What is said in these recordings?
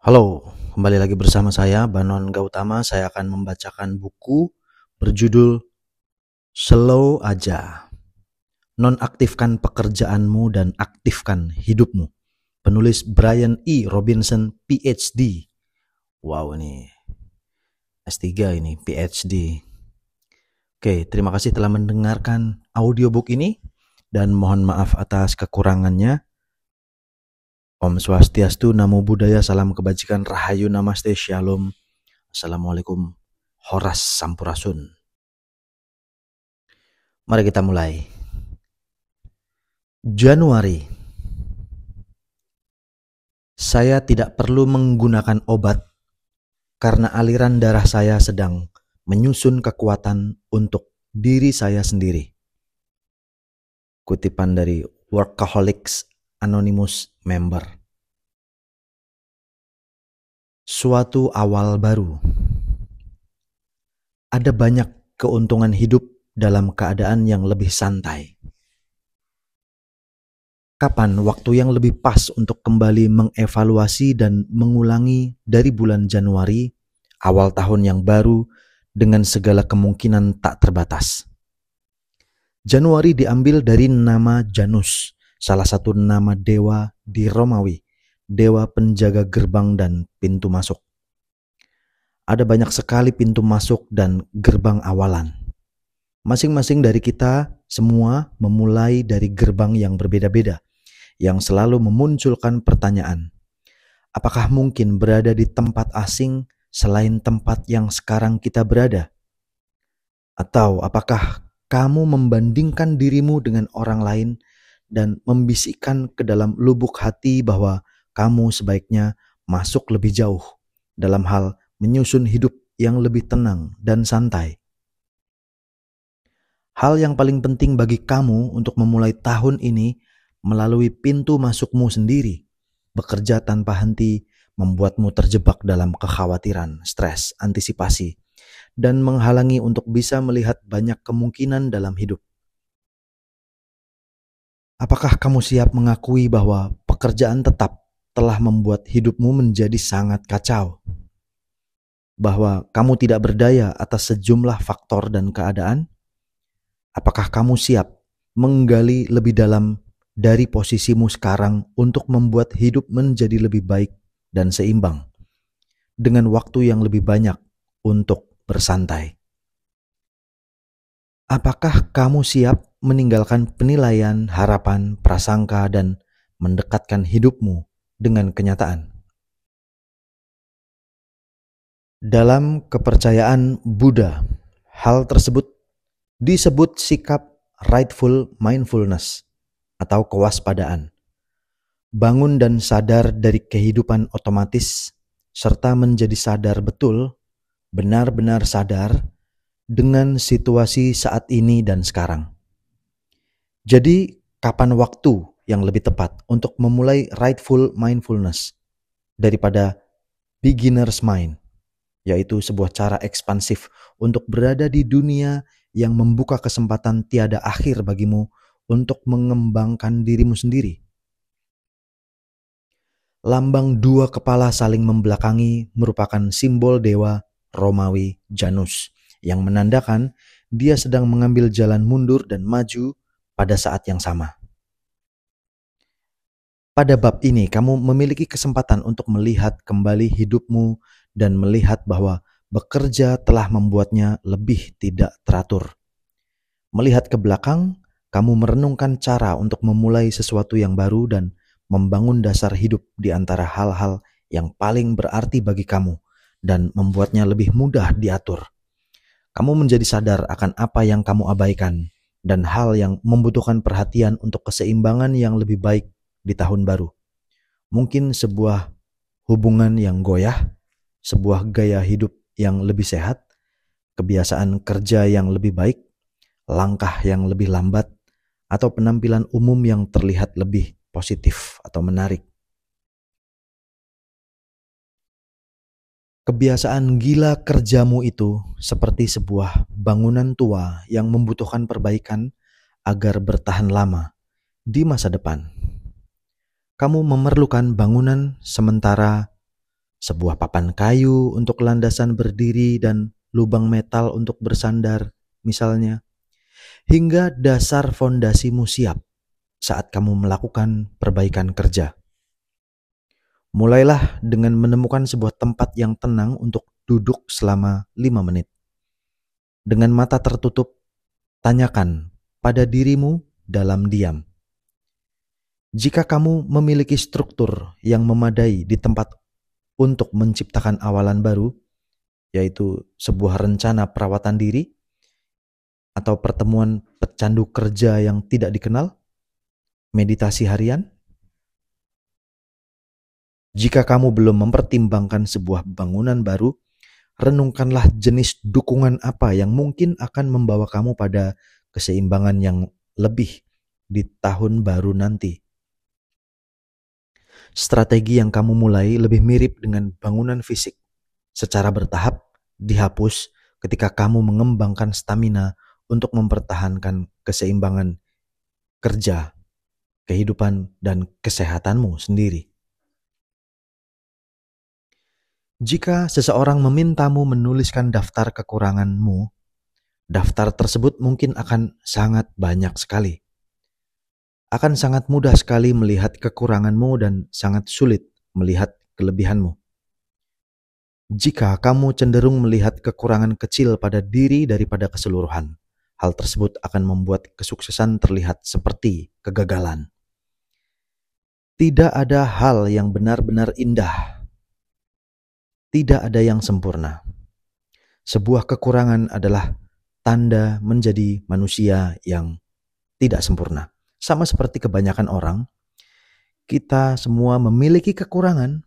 Halo, kembali lagi bersama saya, Banon Gautama. Saya akan membacakan buku berjudul Slow Aja. Nonaktifkan pekerjaanmu dan aktifkan hidupmu. Penulis Brian E. Robinson, PhD. Wow, ini S3 ini, PhD. Oke, terima kasih telah mendengarkan audiobook ini dan mohon maaf atas kekurangannya. Om Swastiastu, Namo Buddhaya, Salam Kebajikan, Rahayu, Namaste, Shalom. Assalamualaikum, Horas Sampurasun. Mari kita mulai. Januari. Saya tidak perlu menggunakan obat karena aliran darah saya sedang menyusun kekuatan untuk diri saya sendiri. Kutipan dari Workaholics Anonymous member. Suatu awal baru. Ada banyak keuntungan hidup dalam keadaan yang lebih santai. Kapan waktu yang lebih pas untuk kembali mengevaluasi dan mengulangi dari bulan Januari, awal tahun yang baru, dengan segala kemungkinan tak terbatas? Januari diambil dari nama Janus, salah satu nama dewa di Romawi, dewa penjaga gerbang dan pintu masuk. Ada banyak sekali pintu masuk dan gerbang awalan. Masing-masing dari kita semua memulai dari gerbang yang berbeda-beda, yang selalu memunculkan pertanyaan, apakah mungkin berada di tempat asing selain tempat yang sekarang kita berada? Atau apakah kamu membandingkan dirimu dengan orang lain dan membisikkan ke dalam lubuk hati bahwa kamu sebaiknya masuk lebih jauh dalam hal menyusun hidup yang lebih tenang dan santai? Hal yang paling penting bagi kamu untuk memulai tahun ini melalui pintu masukmu sendiri, bekerja tanpa henti, membuatmu terjebak dalam kekhawatiran, stres, antisipasi, dan menghalangi untuk bisa melihat banyak kemungkinan dalam hidup. Apakah kamu siap mengakui bahwa pekerjaan tetap telah membuat hidupmu menjadi sangat kacau? Bahwa kamu tidak berdaya atas sejumlah faktor dan keadaan? Apakah kamu siap menggali lebih dalam dari posisimu sekarang untuk membuat hidup menjadi lebih baik dan seimbang, dengan waktu yang lebih banyak untuk bersantai? Apakah kamu siap meninggalkan penilaian, harapan, prasangka, dan mendekatkan hidupmu dengan kenyataan? Dalam kepercayaan Buddha, hal tersebut disebut sikap rightful mindfulness atau kewaspadaan. Bangun dan sadar dari kehidupan otomatis, serta menjadi sadar betul, benar-benar sadar dengan situasi saat ini dan sekarang. Jadi, kapan waktu yang lebih tepat untuk memulai rightful mindfulness daripada beginner's mind, yaitu sebuah cara ekspansif untuk berada di dunia yang membuka kesempatan tiada akhir bagimu untuk mengembangkan dirimu sendiri. Lambang dua kepala saling membelakangi merupakan simbol dewa Romawi Janus yang menandakan dia sedang mengambil jalan mundur dan maju pada saat yang sama. Pada bab ini kamu memiliki kesempatan untuk melihat kembali hidupmu dan melihat bahwa bekerja telah membuatnya lebih tidak teratur. Melihat ke belakang, kamu merenungkan cara untuk memulai sesuatu yang baru dan membangun dasar hidup di antara hal-hal yang paling berarti bagi kamu dan membuatnya lebih mudah diatur. Kamu menjadi sadar akan apa yang kamu abaikan dan hal yang membutuhkan perhatian untuk keseimbangan yang lebih baik di tahun baru. Mungkin sebuah hubungan yang goyah, sebuah gaya hidup yang lebih sehat, kebiasaan kerja yang lebih baik, langkah yang lebih lambat, atau penampilan umum yang terlihat lebih positif atau menarik. Kebiasaan gila kerjamu itu seperti sebuah bangunan tua yang membutuhkan perbaikan agar bertahan lama di masa depan. Kamu memerlukan bangunan sementara sebuah papan kayu untuk landasan berdiri dan lubang metal untuk bersandar, misalnya, hingga dasar fondasimu siap saat kamu melakukan perbaikan kerja. Mulailah dengan menemukan sebuah tempat yang tenang untuk duduk selama 5 menit. Dengan mata tertutup, tanyakan pada dirimu dalam diam. Jika kamu memiliki struktur yang memadai di tempat untuk menciptakan awalan baru, yaitu sebuah rencana perawatan diri atau pertemuan pecandu kerja yang tidak dikenal, meditasi harian. Jika kamu belum mempertimbangkan sebuah bangunan baru, renungkanlah jenis dukungan apa yang mungkin akan membawa kamu pada keseimbangan yang lebih di tahun baru nanti. Strategi yang kamu mulai lebih mirip dengan bangunan fisik. Secara bertahap dihapus ketika kamu mengembangkan stamina untuk mempertahankan keseimbangan kerja, kehidupan, dan kesehatanmu sendiri. Jika seseorang memintamu menuliskan daftar kekuranganmu, daftar tersebut mungkin akan sangat banyak sekali. Akan sangat mudah sekali melihat kekuranganmu dan sangat sulit melihat kelebihanmu. Jika kamu cenderung melihat kekurangan kecil pada diri daripada keseluruhan, hal tersebut akan membuat kesuksesan terlihat seperti kegagalan. Tidak ada hal yang benar-benar indah. Tidak ada yang sempurna. Sebuah kekurangan adalah tanda menjadi manusia yang tidak sempurna. Sama seperti kebanyakan orang, kita semua memiliki kekurangan.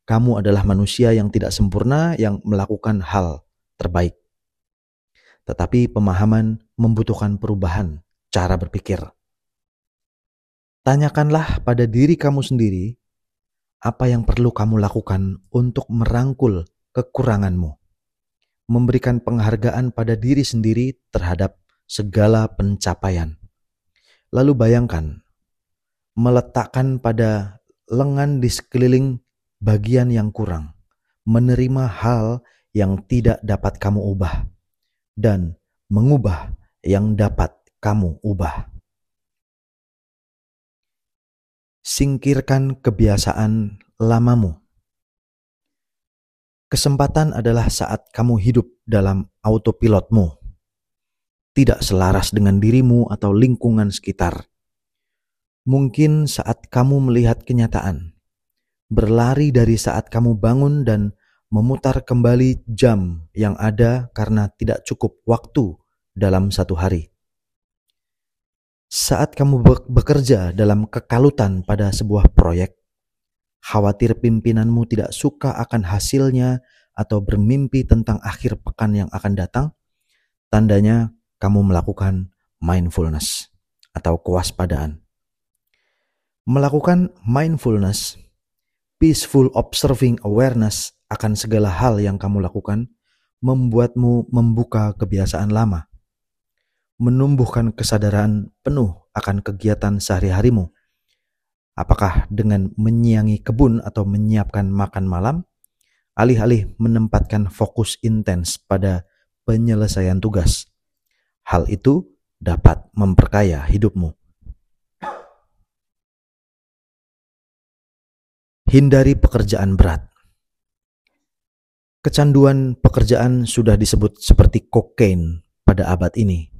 Kamu adalah manusia yang tidak sempurna yang melakukan hal terbaik. Tetapi pemahaman membutuhkan perubahan cara berpikir. Tanyakanlah pada diri kamu sendiri, apa yang perlu kamu lakukan untuk merangkul kekuranganmu? Memberikan penghargaan pada diri sendiri terhadap segala pencapaian. Lalu bayangkan, meletakkan pada lengan di sekeliling bagian yang kurang, menerima hal yang tidak dapat kamu ubah, dan mengubah yang dapat kamu ubah. Singkirkan kebiasaan lamamu. Kesempatan adalah saat kamu hidup dalam autopilotmu, tidak selaras dengan dirimu atau lingkungan sekitar. Mungkin saat kamu melihat kenyataan, berlari dari saat kamu bangun dan memutar kembali jam yang ada karena tidak cukup waktu dalam satu hari. Saat kamu bekerja dalam kekalutan pada sebuah proyek, khawatir pimpinanmu tidak suka akan hasilnya atau bermimpi tentang akhir pekan yang akan datang, tandanya kamu melakukan mindfulness atau kewaspadaan. Melakukan mindfulness, peaceful observing awareness akan segala hal yang kamu lakukan, membuatmu membuka kebiasaan lama. Menumbuhkan kesadaran penuh akan kegiatan sehari-harimu. Apakah dengan menyiangi kebun atau menyiapkan makan malam, alih-alih menempatkan fokus intens pada penyelesaian tugas. Hal itu dapat memperkaya hidupmu. Hindari pekerjaan berat. Kecanduan pekerjaan sudah disebut seperti kokain pada abad ini.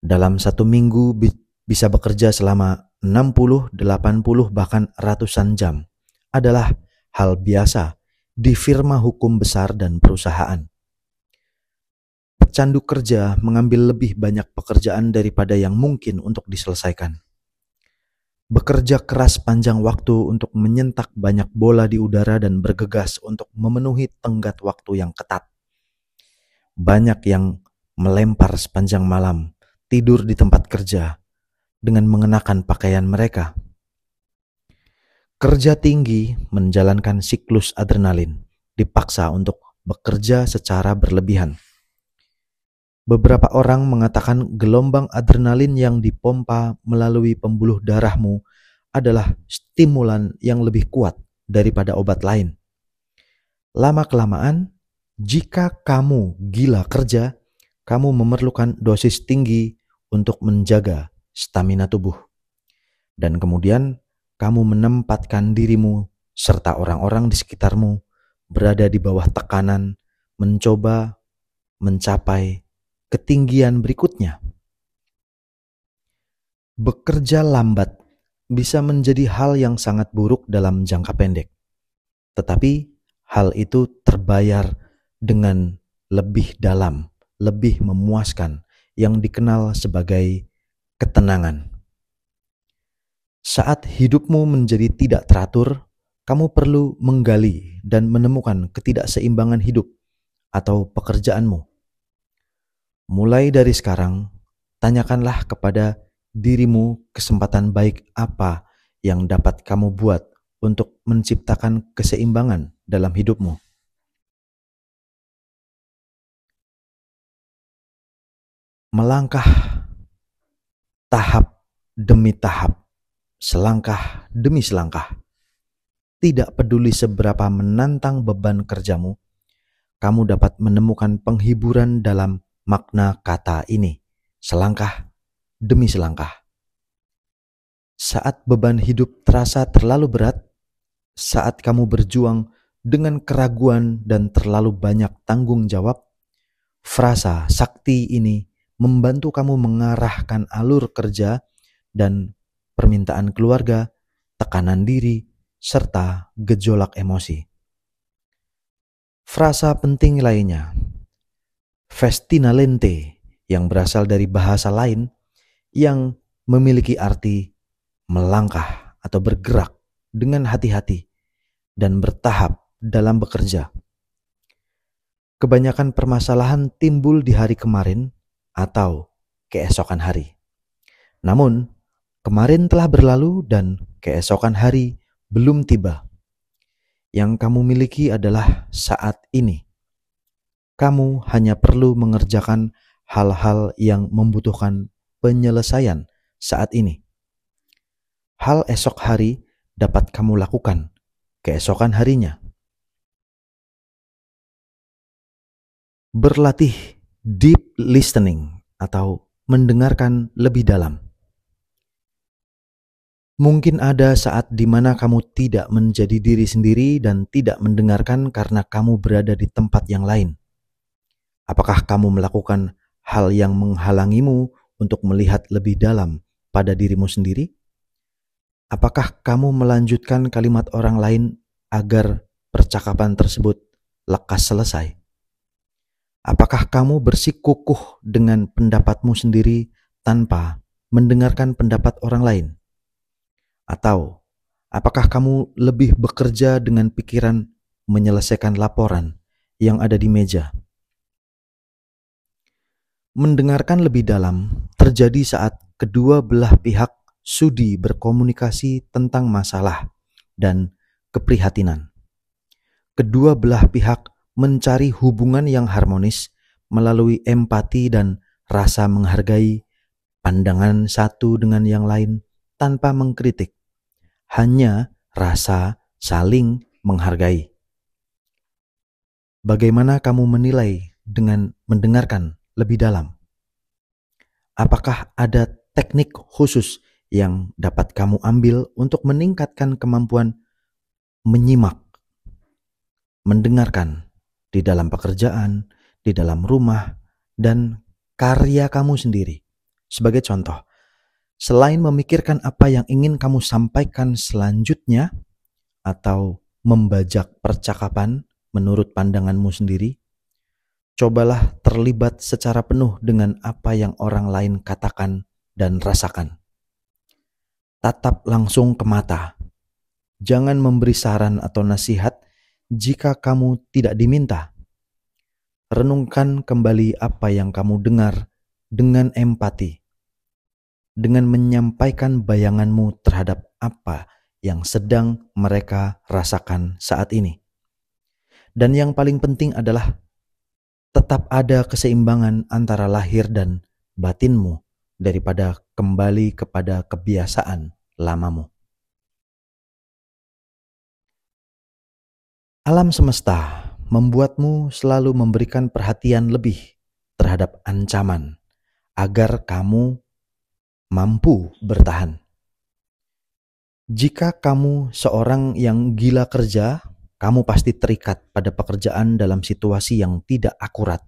Dalam satu minggu bisa bekerja selama 60, 80, bahkan ratusan jam adalah hal biasa di firma hukum besar dan perusahaan. Pecandu kerja mengambil lebih banyak pekerjaan daripada yang mungkin untuk diselesaikan. Bekerja keras panjang waktu untuk menyentak banyak bola di udara dan bergegas untuk memenuhi tenggat waktu yang ketat. Banyak yang melempar sepanjang malam, tidur di tempat kerja dengan mengenakan pakaian mereka. Kerja tinggi menjalankan siklus adrenalin, dipaksa untuk bekerja secara berlebihan. Beberapa orang mengatakan gelombang adrenalin yang dipompa melalui pembuluh darahmu adalah stimulan yang lebih kuat daripada obat lain. Lama-kelamaan, jika kamu gila kerja, kamu memerlukan dosis tinggi untuk menjaga stamina tubuh. Dan kemudian kamu menempatkan dirimu serta orang-orang di sekitarmu berada di bawah tekanan, mencoba mencapai ketinggian berikutnya. Bekerja lambat bisa menjadi hal yang sangat buruk dalam jangka pendek. Tetapi hal itu terbayar dengan lebih dalam, lebih memuaskan, yang dikenal sebagai ketenangan. Saat hidupmu menjadi tidak teratur, kamu perlu menggali dan menemukan ketidakseimbangan hidup atau pekerjaanmu. Mulai dari sekarang, tanyakanlah kepada dirimu kesempatan baik apa yang dapat kamu buat untuk menciptakan keseimbangan dalam hidupmu. Melangkah tahap demi tahap, selangkah demi selangkah. Tidak peduli seberapa menantang beban kerjamu, kamu dapat menemukan penghiburan dalam makna kata ini, selangkah demi selangkah. Saat beban hidup terasa terlalu berat, saat kamu berjuang dengan keraguan dan terlalu banyak tanggung jawab, frasa sakti ini membantu kamu mengarahkan alur kerja dan permintaan keluarga, tekanan diri, serta gejolak emosi. Frasa penting lainnya, festina lente, yang berasal dari bahasa lain yang memiliki arti melangkah atau bergerak dengan hati-hati dan bertahap dalam bekerja. Kebanyakan permasalahan timbul di hari kemarin atau keesokan hari. Namun, kemarin telah berlalu dan keesokan hari belum tiba. Yang kamu miliki adalah saat ini. Kamu hanya perlu mengerjakan hal-hal yang membutuhkan penyelesaian saat ini. Hal esok hari dapat kamu lakukan keesokan harinya. Berlatih deep listening atau mendengarkan lebih dalam. Mungkin ada saat di mana kamu tidak menjadi diri sendiri dan tidak mendengarkan karena kamu berada di tempat yang lain. Apakah kamu melakukan hal yang menghalangimu untuk melihat lebih dalam pada dirimu sendiri? Apakah kamu melanjutkan kalimat orang lain agar percakapan tersebut lekas selesai? Apakah kamu bersikukuh dengan pendapatmu sendiri tanpa mendengarkan pendapat orang lain? Atau apakah kamu lebih bekerja dengan pikiran menyelesaikan laporan yang ada di meja? Mendengarkan lebih dalam terjadi saat kedua belah pihak sudi berkomunikasi tentang masalah dan keprihatinan. Kedua belah pihak mencari hubungan yang harmonis melalui empati dan rasa menghargai pandangan satu dengan yang lain tanpa mengkritik, hanya rasa saling menghargai. Bagaimana kamu menilai dengan mendengarkan lebih dalam? Apakah ada teknik khusus yang dapat kamu ambil untuk meningkatkan kemampuan menyimak, mendengarkan di dalam pekerjaan, di dalam rumah, dan karya kamu sendiri? Sebagai contoh, selain memikirkan apa yang ingin kamu sampaikan selanjutnya atau membajak percakapan menurut pandanganmu sendiri, cobalah terlibat secara penuh dengan apa yang orang lain katakan dan rasakan. Tatap langsung ke mata. Jangan memberi saran atau nasihat jika kamu tidak diminta. Renungkan kembali apa yang kamu dengar dengan empati, dengan menyampaikan bayanganmu terhadap apa yang sedang mereka rasakan saat ini. Dan yang paling penting adalah tetap ada keseimbangan antara lahir dan batinmu daripada kembali kepada kebiasaan lamamu. Alam semesta membuatmu selalu memberikan perhatian lebih terhadap ancaman agar kamu mampu bertahan. Jika kamu seorang yang gila kerja, kamu pasti terikat pada pekerjaan dalam situasi yang tidak akurat.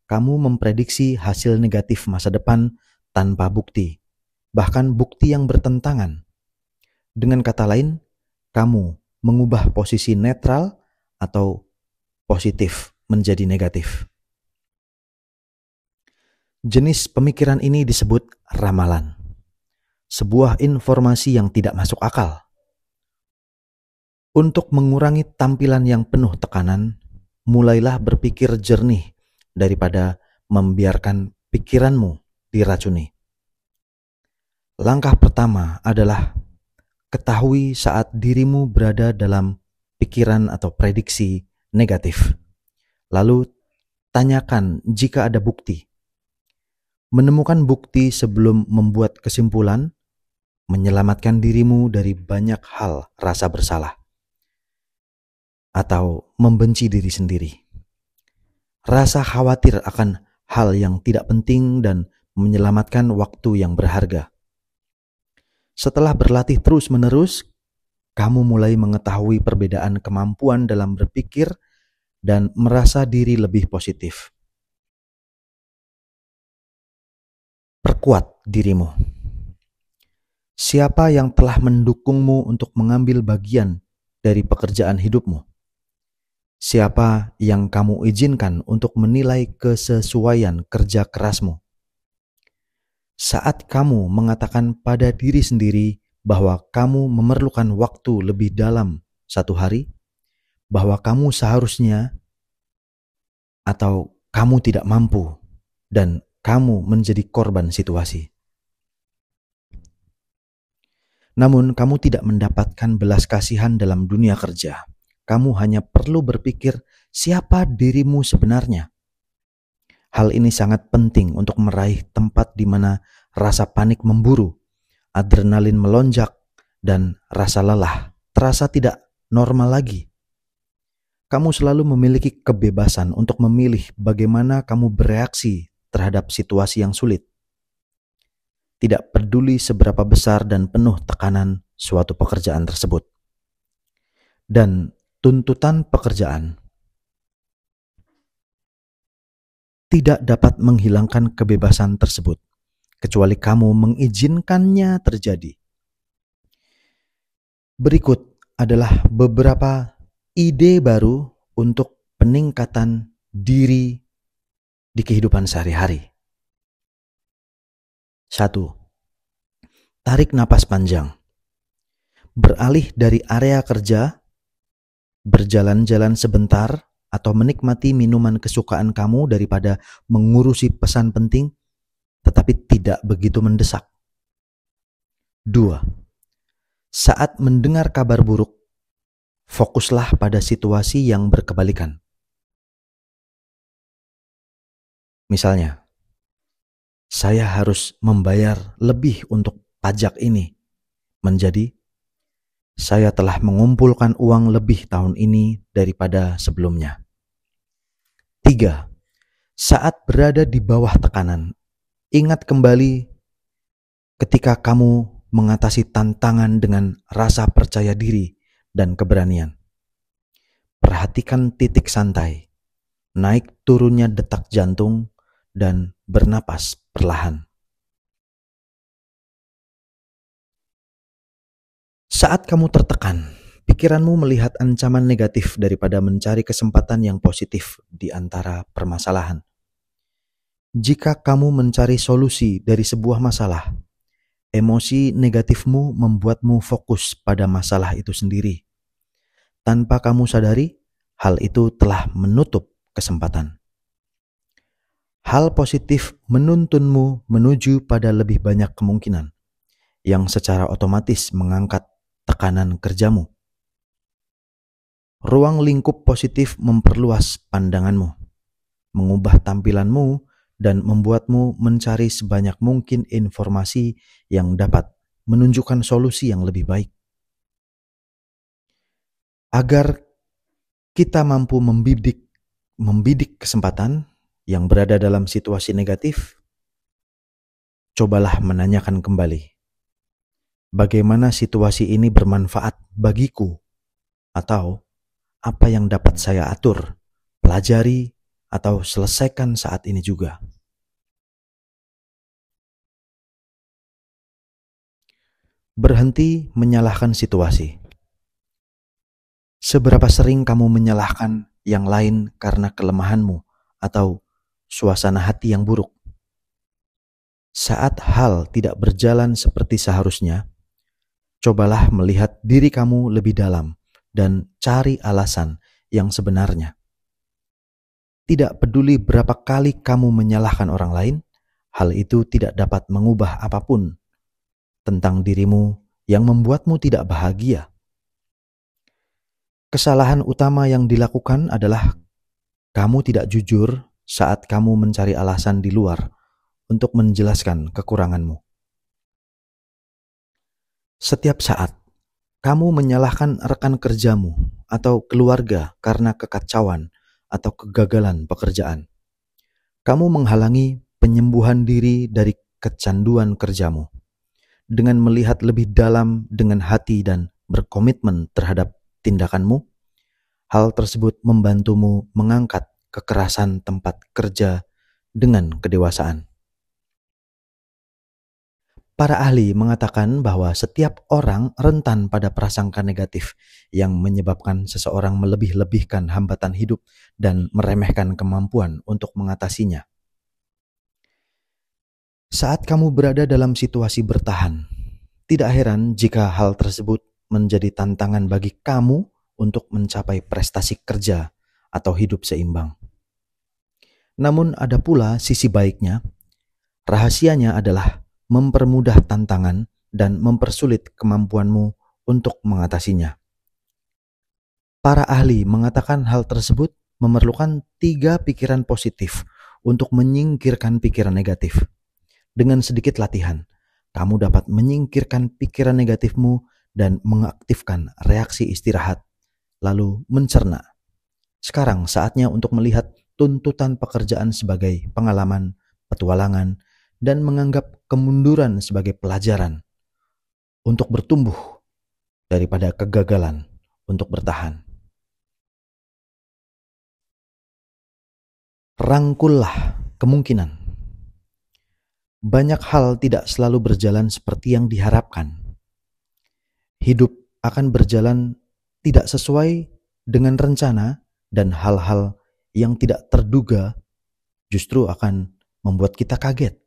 Kamu memprediksi hasil negatif masa depan tanpa bukti, bahkan bukti yang bertentangan. Dengan kata lain, kamu mengubah posisi netral atau positif menjadi negatif. Jenis pemikiran ini disebut ramalan. Sebuah informasi yang tidak masuk akal. Untuk mengurangi tampilan yang penuh tekanan, mulailah berpikir jernih daripada membiarkan pikiranmu diracuni. Langkah pertama adalah ketahui saat dirimu berada dalam pikiran atau prediksi negatif. Lalu tanyakan jika ada bukti. Menemukan bukti sebelum membuat kesimpulan menyelamatkan dirimu dari banyak hal rasa bersalah atau membenci diri sendiri. Rasa khawatir akan hal yang tidak penting dan menyelamatkan waktu yang berharga. Setelah berlatih terus-menerus, kamu mulai mengetahui perbedaan kemampuan dalam berpikir dan merasa diri lebih positif. Perkuat dirimu. Siapa yang telah mendukungmu untuk mengambil bagian dari pekerjaan hidupmu? Siapa yang kamu izinkan untuk menilai kesesuaian kerja kerasmu? Saat kamu mengatakan pada diri sendiri bahwa kamu memerlukan waktu lebih dalam satu hari, bahwa kamu seharusnya atau kamu tidak mampu, dan kamu menjadi korban situasi. Namun kamu tidak mendapatkan belas kasihan dalam dunia kerja. Kamu hanya perlu berpikir siapa dirimu sebenarnya. Hal ini sangat penting untuk meraih tempat di mana rasa panik memburu, adrenalin melonjak, dan rasa lelah terasa tidak normal lagi. Kamu selalu memiliki kebebasan untuk memilih bagaimana kamu bereaksi terhadap situasi yang sulit. Tidak peduli seberapa besar dan penuh tekanan suatu pekerjaan tersebut. Dan tuntutan pekerjaan tidak dapat menghilangkan kebebasan tersebut, kecuali kamu mengizinkannya terjadi. Berikut adalah beberapa ide baru untuk peningkatan diri di kehidupan sehari-hari. 1. Tarik napas panjang. Beralih dari area kerja, berjalan-jalan sebentar, atau menikmati minuman kesukaan kamu daripada mengurusi pesan penting, tetapi tidak begitu mendesak. 2. Saat mendengar kabar buruk, fokuslah pada situasi yang berkebalikan. Misalnya, saya harus membayar lebih untuk pajak ini, menjadi saya telah mengumpulkan uang lebih tahun ini daripada sebelumnya. 3. Saat berada di bawah tekanan, ingat kembali ketika kamu mengatasi tantangan dengan rasa percaya diri dan keberanian. Perhatikan titik santai, naik turunnya detak jantung, dan bernapas perlahan. Saat kamu tertekan, pikiranmu melihat ancaman negatif daripada mencari kesempatan yang positif di antara permasalahan. Jika kamu mencari solusi dari sebuah masalah, emosi negatifmu membuatmu fokus pada masalah itu sendiri. Tanpa kamu sadari, hal itu telah menutup kesempatan. Hal positif menuntunmu menuju pada lebih banyak kemungkinan, yang secara otomatis mengangkat tekanan kerjamu. Ruang lingkup positif memperluas pandanganmu, mengubah tampilanmu, dan membuatmu mencari sebanyak mungkin informasi yang dapat menunjukkan solusi yang lebih baik. Agar kita mampu membidik kesempatan yang berada dalam situasi negatif, cobalah menanyakan kembali, bagaimana situasi ini bermanfaat bagiku, atau apa yang dapat saya atur, pelajari, atau selesaikan saat ini juga. Berhenti menyalahkan situasi. Seberapa sering kamu menyalahkan yang lain karena kelemahanmu atau suasana hati yang buruk? Saat hal tidak berjalan seperti seharusnya, cobalah melihat diri kamu lebih dalam dan cari alasan yang sebenarnya. Tidak peduli berapa kali kamu menyalahkan orang lain, hal itu tidak dapat mengubah apapun tentang dirimu yang membuatmu tidak bahagia. Kesalahan utama yang dilakukan adalah kamu tidak jujur saat kamu mencari alasan di luar untuk menjelaskan kekuranganmu. Setiap saat kamu menyalahkan rekan kerjamu atau keluarga karena kekacauan atau kegagalan pekerjaan, kamu menghalangi penyembuhan diri dari kecanduan kerjamu. Dengan melihat lebih dalam dengan hati dan berkomitmen terhadap tindakanmu, hal tersebut membantumu mengangkat kekerasan tempat kerja dengan kedewasaan. Para ahli mengatakan bahwa setiap orang rentan pada prasangka negatif yang menyebabkan seseorang melebih-lebihkan hambatan hidup dan meremehkan kemampuan untuk mengatasinya. Saat kamu berada dalam situasi bertahan, tidak heran jika hal tersebut menjadi tantangan bagi kamu untuk mencapai prestasi kerja atau hidup seimbang. Namun ada pula sisi baiknya. Rahasianya adalah mempermudah tantangan dan mempersulit kemampuanmu untuk mengatasinya. Para ahli mengatakan hal tersebut memerlukan 3 pikiran positif untuk menyingkirkan pikiran negatif. Dengan sedikit latihan, kamu dapat menyingkirkan pikiran negatifmu dan mengaktifkan reaksi istirahat, lalu mencerna. Sekarang saatnya untuk melihat tuntutan pekerjaan sebagai pengalaman, petualangan, dan menganggap kemunduran sebagai pelajaran untuk bertumbuh daripada kegagalan untuk bertahan. Rangkullah kemungkinan. Banyak hal tidak selalu berjalan seperti yang diharapkan. Hidup akan berjalan tidak sesuai dengan rencana, dan hal-hal yang tidak terduga justru akan membuat kita kaget.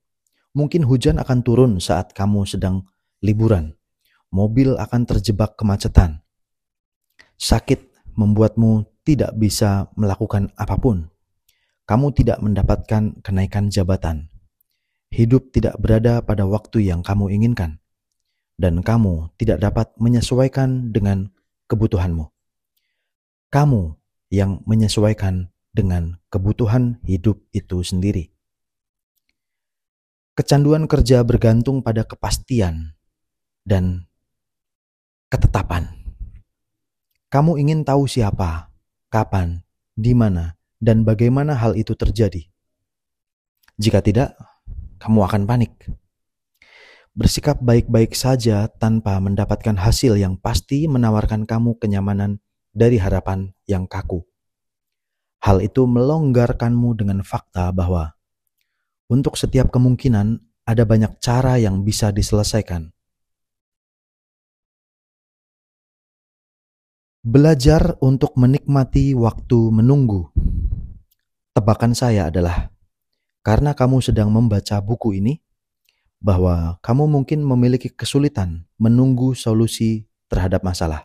Mungkin hujan akan turun saat kamu sedang liburan. Mobil akan terjebak kemacetan. Sakit membuatmu tidak bisa melakukan apapun. Kamu tidak mendapatkan kenaikan jabatan. Hidup tidak berada pada waktu yang kamu inginkan. Dan kamu tidak dapat menyesuaikan dengan kebutuhanmu. Kamu yang menyesuaikan dengan kebutuhan hidup itu sendiri. Kecanduan kerja bergantung pada kepastian dan ketetapan. Kamu ingin tahu siapa, kapan, di mana, dan bagaimana hal itu terjadi. Jika tidak, kamu akan panik. Bersikap baik-baik saja tanpa mendapatkan hasil yang pasti menawarkan kamu kenyamanan dari harapan yang kaku. Hal itu melonggarkanmu dengan fakta bahwa untuk setiap kemungkinan ada banyak cara yang bisa diselesaikan. Belajar untuk menikmati waktu menunggu. Tebakan saya adalah, karena kamu sedang membaca buku ini, bahwa kamu mungkin memiliki kesulitan menunggu solusi terhadap masalah.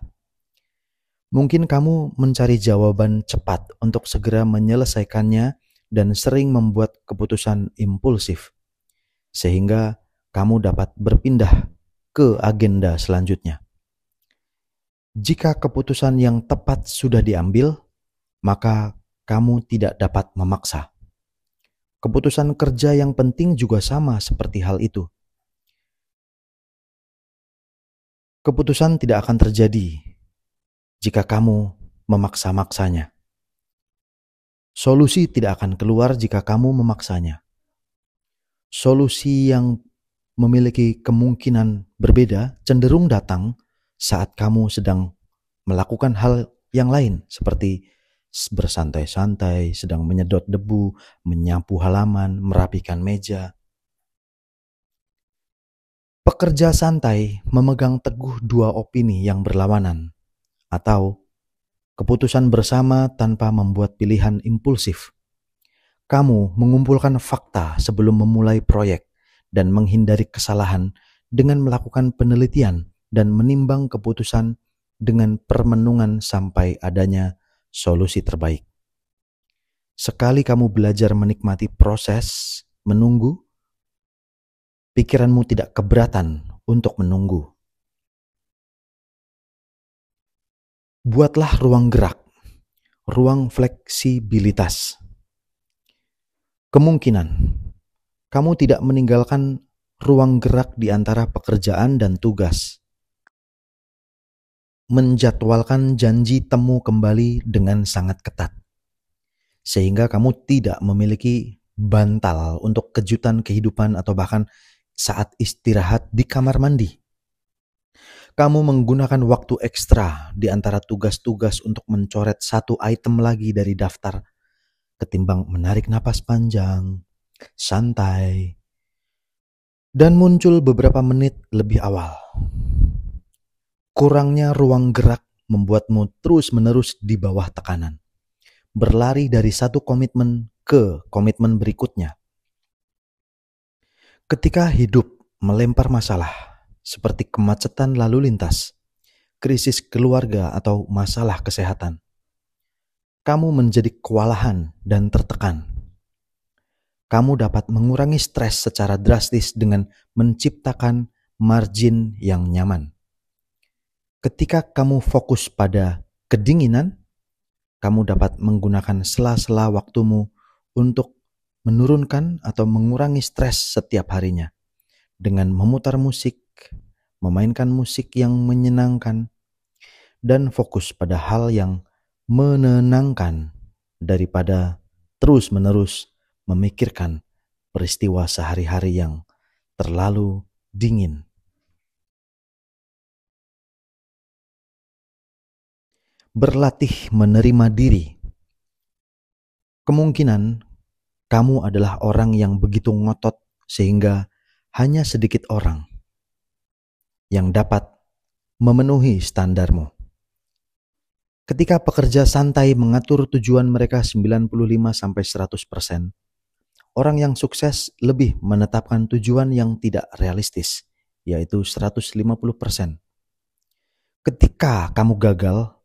Mungkin kamu mencari jawaban cepat untuk segera menyelesaikannya dan sering membuat keputusan impulsif, sehingga kamu dapat berpindah ke agenda selanjutnya. Jika keputusan yang tepat sudah diambil, maka kamu tidak dapat memaksa. Keputusan kerja yang penting juga sama seperti hal itu. Keputusan tidak akan terjadi jika kamu memaksa-maksanya. Solusi tidak akan keluar jika kamu memaksanya. Solusi yang memiliki kemungkinan berbeda cenderung datang saat kamu sedang melakukan hal yang lain seperti bersantai-santai, sedang menyedot debu, menyapu halaman, merapikan meja. Pekerja santai memegang teguh dua opini yang berlawanan, atau keputusan bersama tanpa membuat pilihan impulsif. Kamu mengumpulkan fakta sebelum memulai proyek dan menghindari kesalahan dengan melakukan penelitian dan menimbang keputusan dengan permenungan sampai adanya solusi terbaik. Sekali kamu belajar menikmati proses menunggu, pikiranmu tidak keberatan untuk menunggu. Buatlah ruang gerak, ruang fleksibilitas. Kemungkinan kamu tidak meninggalkan ruang gerak di antara pekerjaan dan tugas. Menjadwalkan janji temu kembali dengan sangat ketat, sehingga kamu tidak memiliki bantal untuk kejutan kehidupan atau bahkan saat istirahat di kamar mandi. Kamu menggunakan waktu ekstra di antara tugas-tugas untuk mencoret satu item lagi dari daftar, ketimbang menarik napas panjang, santai, dan muncul beberapa menit lebih awal. Kurangnya ruang gerak membuatmu terus-menerus di bawah tekanan, berlari dari satu komitmen ke komitmen berikutnya. Ketika hidup melempar masalah seperti kemacetan lalu lintas, krisis keluarga atau masalah kesehatan, kamu menjadi kewalahan dan tertekan. Kamu dapat mengurangi stres secara drastis dengan menciptakan margin yang nyaman. Ketika kamu fokus pada kedinginan, kamu dapat menggunakan sela-sela waktumu untuk menurunkan atau mengurangi stres setiap harinya dengan memutar musik, memainkan musik yang menyenangkan, dan fokus pada hal yang menenangkan daripada terus-menerus memikirkan peristiwa sehari-hari yang terlalu dingin. Berlatih menerima diri. Kemungkinan kamu adalah orang yang begitu ngotot sehingga hanya sedikit orang yang dapat memenuhi standarmu. Ketika pekerja santai mengatur tujuan mereka 95-100%, orang yang sukses lebih menetapkan tujuan yang tidak realistis, yaitu 150%. Ketika kamu gagal,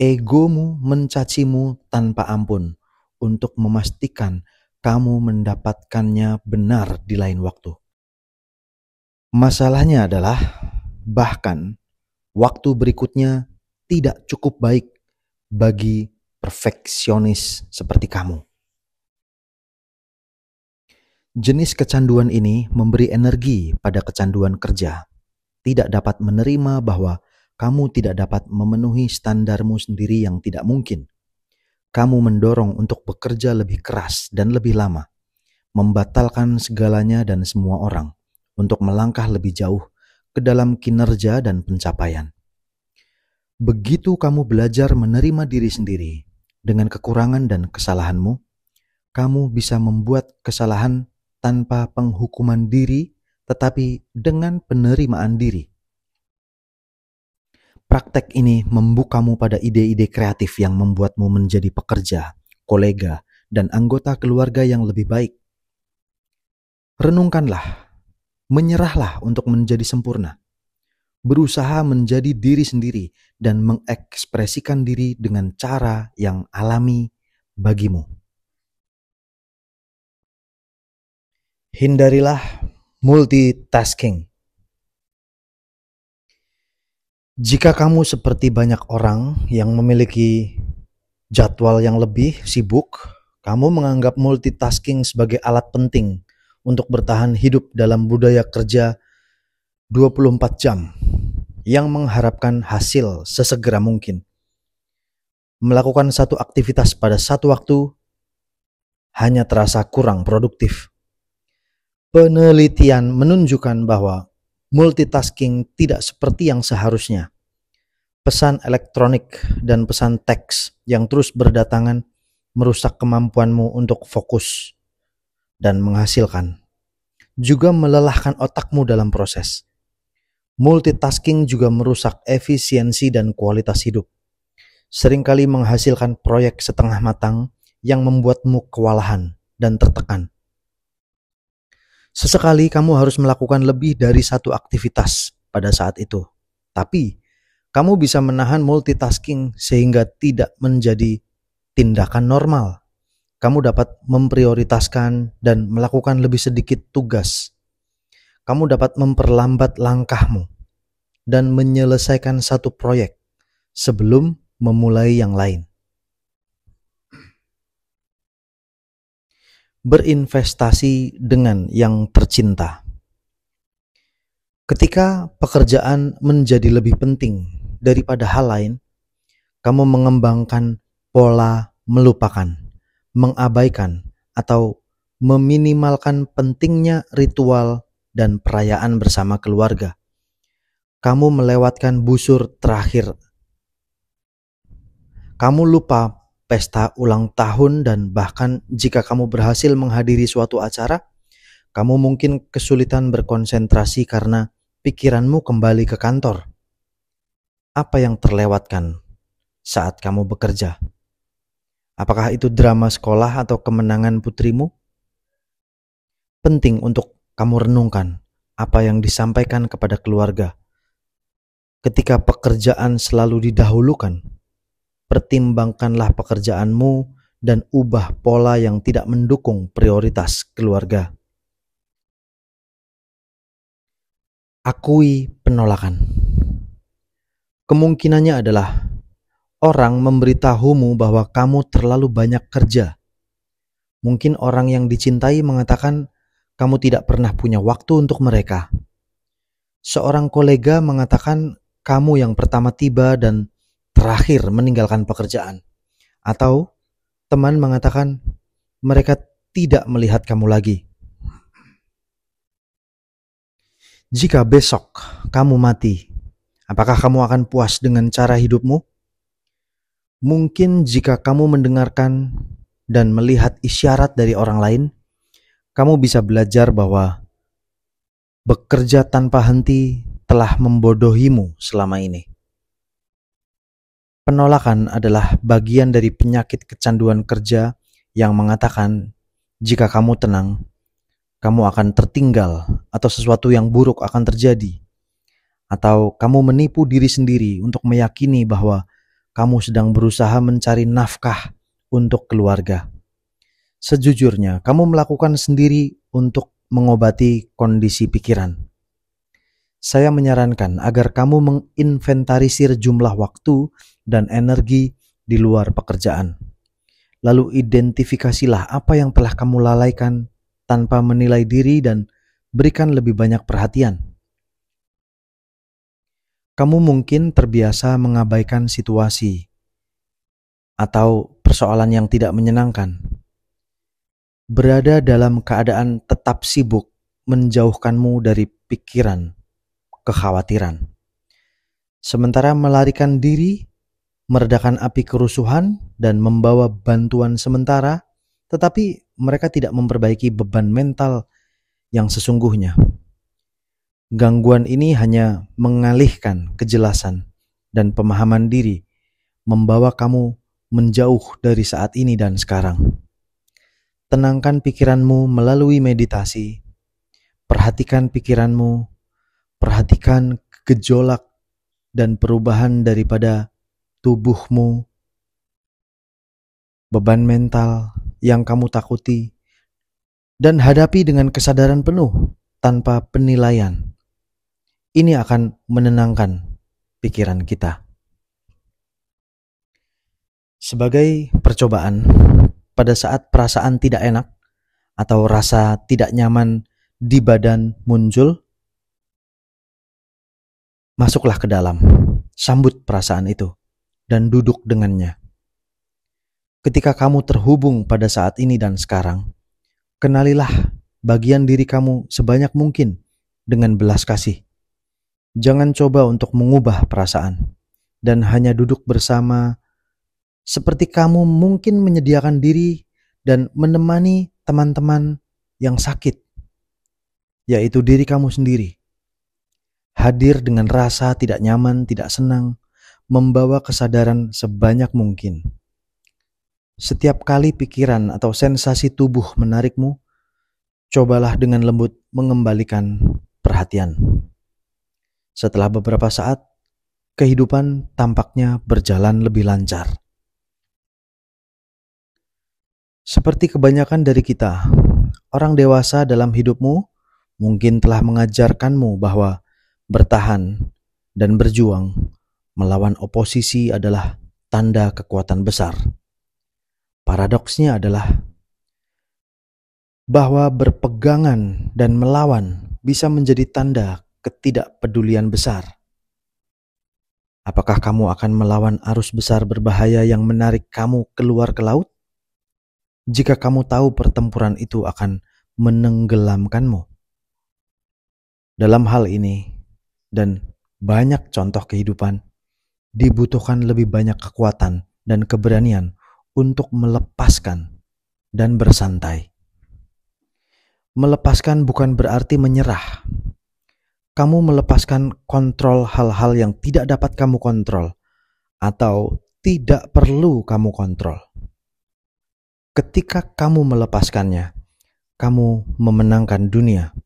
egomu mencacimu tanpa ampun untuk memastikan kamu mendapatkannya benar di lain waktu. Masalahnya adalah bahkan waktu berikutnya tidak cukup baik bagi perfeksionis seperti kamu. Jenis kecanduan ini memberi energi pada kecanduan kerja, tidak dapat menerima bahwa kamu tidak dapat memenuhi standarmu sendiri yang tidak mungkin. Kamu mendorong untuk bekerja lebih keras dan lebih lama, membatalkan segalanya dan semua orang, untuk melangkah lebih jauh ke dalam kinerja dan pencapaian. Begitu kamu belajar menerima diri sendiri dengan kekurangan dan kesalahanmu, kamu bisa membuat kesalahan tanpa penghukuman diri, tetapi dengan penerimaan diri. Praktek ini membukamu pada ide-ide kreatif yang membuatmu menjadi pekerja, kolega, dan anggota keluarga yang lebih baik. Renungkanlah, menyerahlah untuk menjadi sempurna. Berusaha menjadi diri sendiri dan mengekspresikan diri dengan cara yang alami bagimu. Hindarilah multitasking. Jika kamu seperti banyak orang yang memiliki jadwal yang lebih sibuk, kamu menganggap multitasking sebagai alat penting untuk bertahan hidup dalam budaya kerja 24 jam yang mengharapkan hasil sesegera mungkin. Melakukan satu aktivitas pada satu waktu hanya terasa kurang produktif. Penelitian menunjukkan bahwa multitasking tidak seperti yang seharusnya. Pesan elektronik dan pesan teks yang terus berdatangan merusak kemampuanmu untuk fokus dan menghasilkan. Juga melelahkan otakmu dalam proses. Multitasking juga merusak efisiensi dan kualitas hidup. Seringkali menghasilkan proyek setengah matang yang membuatmu kewalahan dan tertekan. Sesekali kamu harus melakukan lebih dari satu aktivitas pada saat itu. Tapi, kamu bisa menahan multitasking sehingga tidak menjadi tindakan normal. Kamu dapat memprioritaskan dan melakukan lebih sedikit tugas. Kamu dapat memperlambat langkahmu dan menyelesaikan satu proyek sebelum memulai yang lain. Berinvestasi dengan yang tercinta. Ketika pekerjaan menjadi lebih penting daripada hal lain, kamu mengembangkan pola melupakan, mengabaikan, atau meminimalkan pentingnya ritual dan perayaan bersama keluarga. Kamu melewatkan busur terakhir. Kamu lupa pesta ulang tahun, dan bahkan jika kamu berhasil menghadiri suatu acara, kamu mungkin kesulitan berkonsentrasi karena pikiranmu kembali ke kantor. Apa yang terlewatkan saat kamu bekerja? Apakah itu drama sekolah atau kemenangan putrimu? Penting untuk kamu renungkan apa yang disampaikan kepada keluarga. Ketika pekerjaan selalu didahulukan, pertimbangkanlah pekerjaanmu dan ubah pola yang tidak mendukung prioritas keluarga. Akui penolakan. Kemungkinannya adalah orang memberitahumu bahwa kamu terlalu banyak kerja. Mungkin orang yang dicintai mengatakan kamu tidak pernah punya waktu untuk mereka. Seorang kolega mengatakan kamu yang pertama tiba dan terakhir meninggalkan pekerjaan. Atau teman mengatakan mereka tidak melihat kamu lagi. Jika besok kamu mati, apakah kamu akan puas dengan cara hidupmu? Mungkin jika kamu mendengarkan dan melihat isyarat dari orang lain, kamu bisa belajar bahwa bekerja tanpa henti telah membodohimu selama ini. Penolakan adalah bagian dari penyakit kecanduan kerja yang mengatakan jika kamu tenang, kamu akan tertinggal atau sesuatu yang buruk akan terjadi. Atau kamu menipu diri sendiri untuk meyakini bahwa kamu sedang berusaha mencari nafkah untuk keluarga. Sejujurnya, kamu melakukan sendiri untuk mengobati kondisi pikiran. Saya menyarankan agar kamu menginventarisir jumlah waktu dan energi di luar pekerjaan. Lalu identifikasilah apa yang telah kamu lalaikan tanpa menilai diri dan berikan lebih banyak perhatian. Kamu mungkin terbiasa mengabaikan situasi atau persoalan yang tidak menyenangkan. Berada dalam keadaan tetap sibuk menjauhkanmu dari pikiran kekhawatiran. Sementara melarikan diri, meredakan api kerusuhan, dan membawa bantuan sementara, tetapi mereka tidak memperbaiki beban mental yang sesungguhnya. Gangguan ini hanya mengalihkan kejelasan dan pemahaman diri, membawa kamu menjauh dari saat ini dan sekarang. Tenangkan pikiranmu melalui meditasi. Perhatikan pikiranmu, perhatikan gejolak dan perubahan daripada tubuhmu, beban mental yang kamu takuti, dan hadapi dengan kesadaran penuh tanpa penilaian. Ini akan menenangkan pikiran kita. Sebagai percobaan, pada saat perasaan tidak enak atau rasa tidak nyaman di badan muncul, masuklah ke dalam, sambut perasaan itu, dan duduk dengannya. Ketika kamu terhubung pada saat ini dan sekarang, kenalilah bagian diri kamu sebanyak mungkin dengan belas kasih. Jangan coba untuk mengubah perasaan dan hanya duduk bersama seperti kamu mungkin menyediakan diri dan menemani teman-teman yang sakit, yaitu diri kamu sendiri. Hadir dengan rasa tidak nyaman, tidak senang, membawa kesadaran sebanyak mungkin. Setiap kali pikiran atau sensasi tubuh menarikmu, cobalah dengan lembut mengembalikan perhatian. Setelah beberapa saat, kehidupan tampaknya berjalan lebih lancar. Seperti kebanyakan dari kita, orang dewasa dalam hidupmu mungkin telah mengajarkanmu bahwa bertahan dan berjuang melawan oposisi adalah tanda kekuatan besar. Paradoksnya adalah bahwa berpegangan dan melawan bisa menjadi tanda ketidakpedulian besar. Apakah kamu akan melawan arus besar berbahaya yang menarik kamu keluar ke laut? Jika kamu tahu pertempuran itu akan menenggelamkanmu. Dalam hal ini, dan banyak contoh kehidupan, dibutuhkan lebih banyak kekuatan dan keberanian untuk melepaskan dan bersantai. Melepaskan bukan berarti menyerah. Kamu melepaskan kontrol hal-hal yang tidak dapat kamu kontrol atau tidak perlu kamu kontrol. Ketika kamu melepaskannya, kamu memenangkan dunia.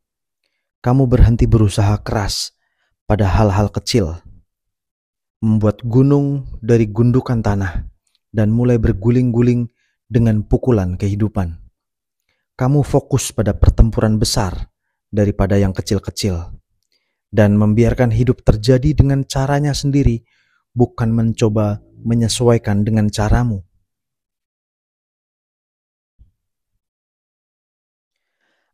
Kamu berhenti berusaha keras pada hal-hal kecil, membuat gunung dari gundukan tanah, dan mulai berguling-guling dengan pukulan kehidupan. Kamu fokus pada pertempuran besar daripada yang kecil-kecil, dan membiarkan hidup terjadi dengan caranya sendiri, bukan mencoba menyesuaikan dengan caramu.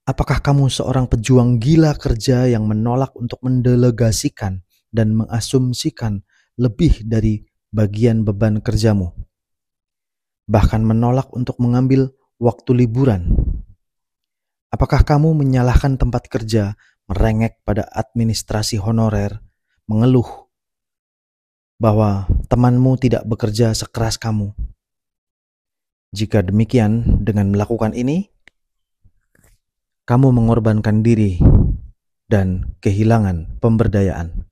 Apakah kamu seorang pejuang gila kerja yang menolak untuk mendelegasikan dan mengasumsikan lebih dari bagian beban kerjamu? Bahkan menolak untuk mengambil waktu liburan. Apakah kamu menyalahkan tempat kerja, merengek pada administrasi honorer, mengeluh bahwa temanmu tidak bekerja sekeras kamu? Jika demikian, dengan melakukan ini, kamu mengorbankan diri dan kehilangan pemberdayaan.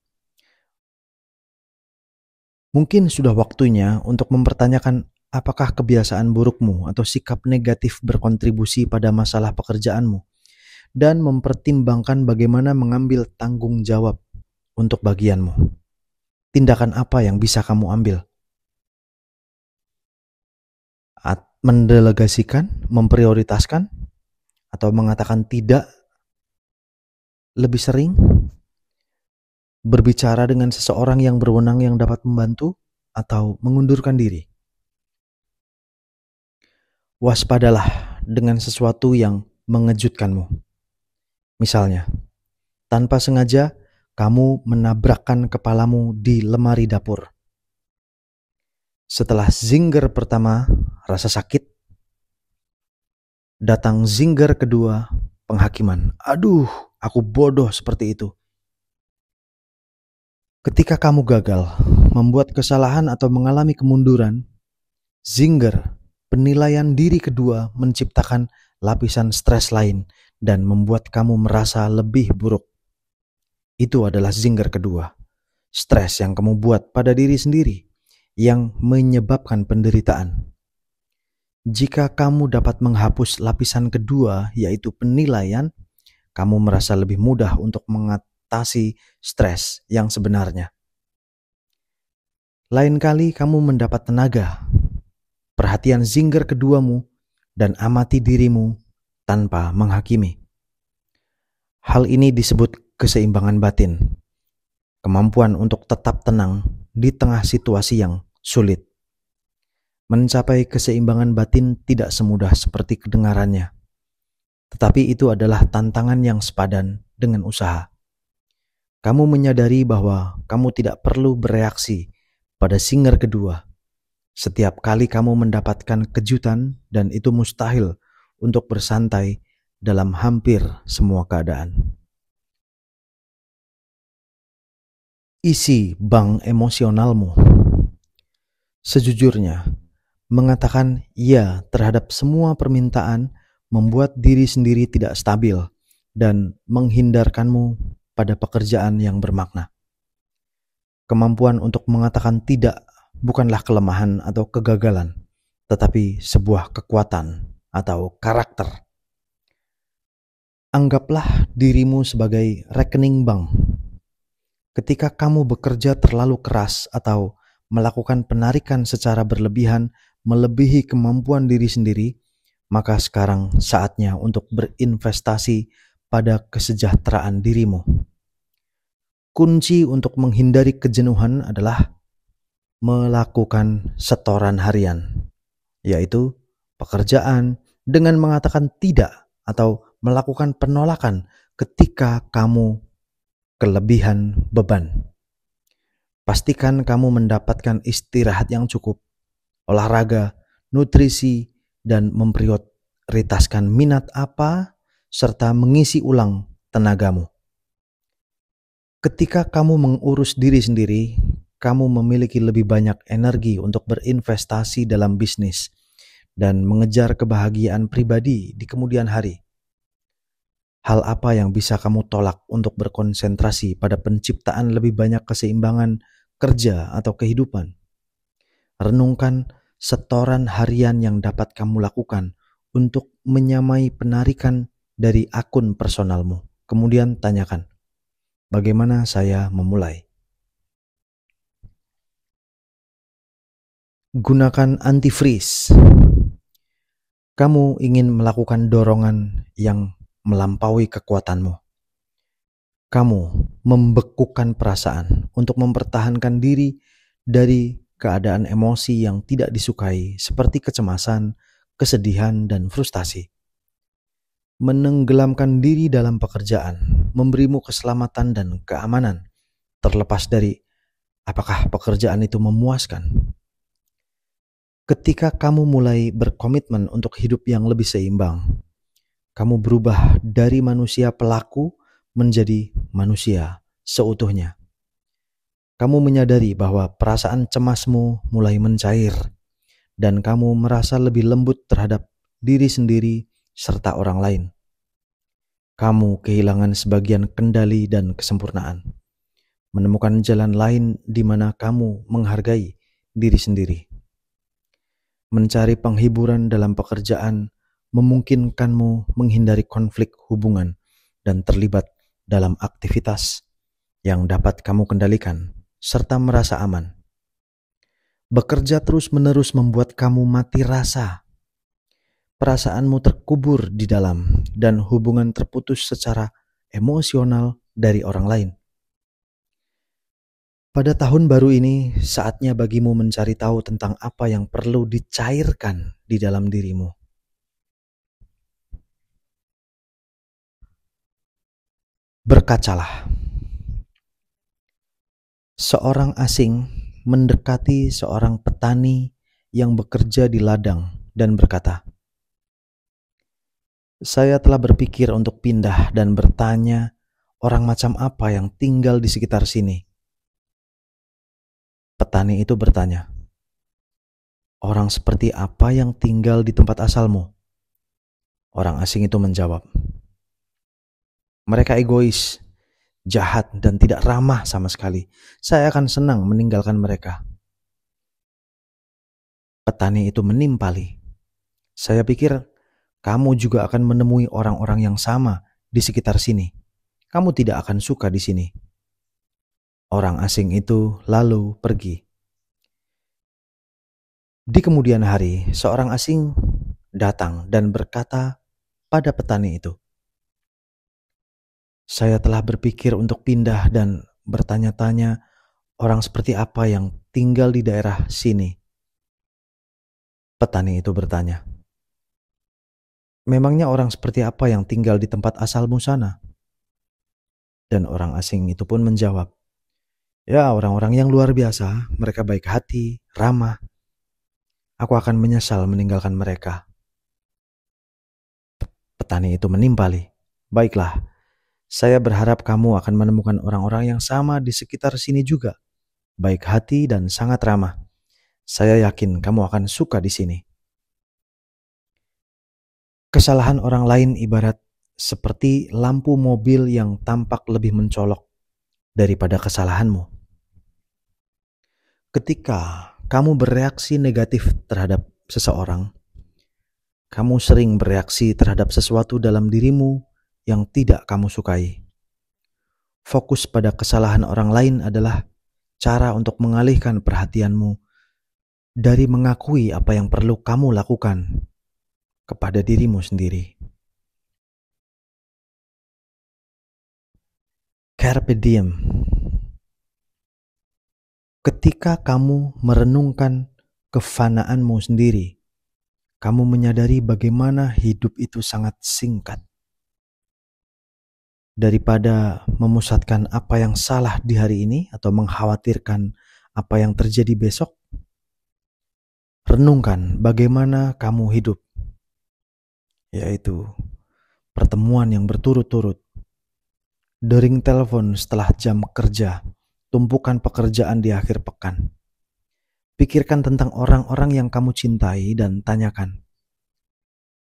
Mungkin sudah waktunya untuk mempertanyakan apakah kebiasaan burukmu atau sikap negatif berkontribusi pada masalah pekerjaanmu, dan mempertimbangkan bagaimana mengambil tanggung jawab untuk bagianmu. Tindakan apa yang bisa kamu ambil? Mendelegasikan, memprioritaskan, atau mengatakan tidak lebih sering? Berbicara dengan seseorang yang berwenang yang dapat membantu, atau mengundurkan diri? Waspadalah dengan sesuatu yang mengejutkanmu. Misalnya, tanpa sengaja kamu menabrakkan kepalamu di lemari dapur. Setelah zinger pertama, rasa sakit. Datang zinger kedua, penghakiman. Aduh, aku bodoh seperti itu. Ketika kamu gagal, membuat kesalahan atau mengalami kemunduran, zinger, penilaian diri kedua menciptakan lapisan stres lain dan membuat kamu merasa lebih buruk. Itu adalah zinger kedua. Stres yang kamu buat pada diri sendiri yang menyebabkan penderitaan. Jika kamu dapat menghapus lapisan kedua, yaitu penilaian, kamu merasa lebih mudah untuk mengatasi stres yang sebenarnya. Lain kali kamu mendapat tenaga, perhatian zinger keduamu, dan amati dirimu tanpa menghakimi. Hal ini disebut keseimbangan batin, kemampuan untuk tetap tenang di tengah situasi yang sulit. Mencapai keseimbangan batin tidak semudah seperti kedengarannya, tetapi itu adalah tantangan yang sepadan dengan usaha. Kamu menyadari bahwa kamu tidak perlu bereaksi pada zinger kedua, Setiap kali kamu mendapatkan kejutan, dan itu mustahil untuk bersantai dalam hampir semua keadaan. Isi bank emosionalmu. Sejujurnya, mengatakan "ya" terhadap semua permintaan membuat diri sendiri tidak stabil dan menghindarkanmu pada pekerjaan yang bermakna. Kemampuan untuk mengatakan tidak bukanlah kelemahan atau kegagalan, tetapi sebuah kekuatan atau karakter. Anggaplah dirimu sebagai rekening bank. Ketika kamu bekerja terlalu keras atau melakukan penarikan secara berlebihan melebihi kemampuan diri sendiri, maka sekarang saatnya untuk berinvestasi pada kesejahteraan dirimu. Kunci untuk menghindari kejenuhan adalah melakukan setoran harian, yaitu pekerjaan dengan mengatakan tidak atau melakukan penolakan ketika kamu kelebihan beban. Pastikan kamu mendapatkan istirahat yang cukup, olahraga, nutrisi, dan memprioritaskan minat apa, serta mengisi ulang tenagamu. Ketika kamu mengurus diri sendiri, kamu memiliki lebih banyak energi untuk berinvestasi dalam bisnis dan mengejar kebahagiaan pribadi di kemudian hari. Hal apa yang bisa kamu tolak untuk berkonsentrasi pada penciptaan lebih banyak keseimbangan kerja atau kehidupan? Renungkan setoran harian yang dapat kamu lakukan untuk menyamai penarikan dari akun personalmu. Kemudian tanyakan, bagaimana saya memulai? Gunakan antifreeze. Kamu ingin melakukan dorongan yang melampaui kekuatanmu. Kamu membekukan perasaan untuk mempertahankan diri dari keadaan emosi yang tidak disukai seperti kecemasan, kesedihan, dan frustasi. Menenggelamkan diri dalam pekerjaan memberimu keselamatan dan keamanan, terlepas dari apakah pekerjaan itu memuaskan. Ketika kamu mulai berkomitmen untuk hidup yang lebih seimbang, kamu berubah dari manusia pelaku menjadi manusia seutuhnya. Kamu menyadari bahwa perasaan cemasmu mulai mencair dan kamu merasa lebih lembut terhadap diri sendiri serta orang lain. Kamu kehilangan sebagian kendali dan kesempurnaan, menemukan jalan lain di mana kamu menghargai diri sendiri. Mencari penghiburan dalam pekerjaan memungkinkanmu menghindari konflik hubungan dan terlibat dalam aktivitas yang dapat kamu kendalikan serta merasa aman. Bekerja terus-menerus membuat kamu mati rasa. Perasaanmu terkubur di dalam dan hubungan terputus secara emosional dari orang lain. Pada tahun baru ini, saatnya bagimu mencari tahu tentang apa yang perlu dicairkan di dalam dirimu. Berkacalah. Seorang asing mendekati seorang petani yang bekerja di ladang dan berkata, "Saya telah berpikir untuk pindah dan bertanya orang macam apa yang tinggal di sekitar sini." Petani itu bertanya, "Orang seperti apa yang tinggal di tempat asalmu?" Orang asing itu menjawab, "Mereka egois, jahat, dan tidak ramah sama sekali. Saya akan senang meninggalkan mereka." Petani itu menimpali, "Saya pikir kamu juga akan menemui orang-orang yang sama di sekitar sini. Kamu tidak akan suka di sini." Orang asing itu lalu pergi. Di kemudian hari, seorang asing datang dan berkata pada petani itu, "Saya telah berpikir untuk pindah dan bertanya-tanya orang seperti apa yang tinggal di daerah sini." Petani itu bertanya, "Memangnya orang seperti apa yang tinggal di tempat asalmu sana?" Dan orang asing itu pun menjawab, "Ya, orang-orang yang luar biasa, mereka baik hati, ramah." Aku akan menyesal meninggalkan mereka. Petani itu menimpali. Baiklah, saya berharap kamu akan menemukan orang-orang yang sama di sekitar sini juga. Baik hati dan sangat ramah. Saya yakin kamu akan suka di sini. Kesalahan orang lain ibarat seperti lampu mobil yang tampak lebih mencolok daripada kesalahanmu. Ketika kamu bereaksi negatif terhadap seseorang, kamu sering bereaksi terhadap sesuatu dalam dirimu yang tidak kamu sukai. Fokus pada kesalahan orang lain adalah cara untuk mengalihkan perhatianmu dari mengakui apa yang perlu kamu lakukan kepada dirimu sendiri. Carpe diem. Ketika kamu merenungkan kefanaanmu sendiri, kamu menyadari bagaimana hidup itu sangat singkat. Daripada memusatkan apa yang salah di hari ini atau mengkhawatirkan apa yang terjadi besok, renungkan bagaimana kamu hidup, yaitu pertemuan yang berturut-turut, dering telepon setelah jam kerja, tumpukan pekerjaan di akhir pekan. Pikirkan tentang orang-orang yang kamu cintai dan tanyakan,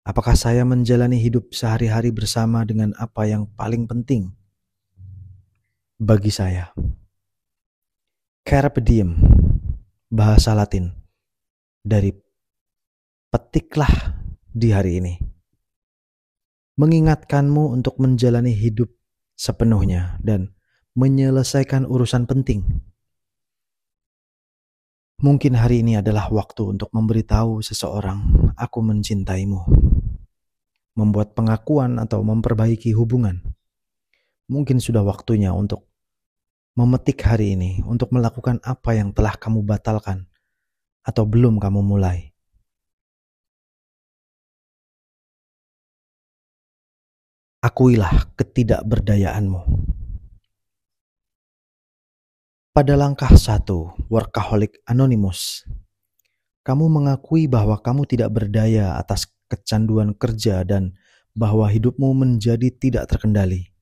apakah saya menjalani hidup sehari-hari bersama dengan apa yang paling penting bagi saya? Carpe diem, bahasa Latin dari petiklah di hari ini, mengingatkanmu untuk menjalani hidup sepenuhnya dan menyelesaikan urusan penting. Mungkin hari ini adalah waktu untuk memberitahu seseorang, aku mencintaimu. Membuat pengakuan atau memperbaiki hubungan. Mungkin sudah waktunya untuk memetik hari ini, untuk melakukan apa yang telah kamu batalkan atau belum kamu mulai. Akuilah ketidakberdayaanmu. Pada langkah 1, Workaholic Anonymous, kamu mengakui bahwa kamu tidak berdaya atas kecanduan kerja dan bahwa hidupmu menjadi tidak terkendali.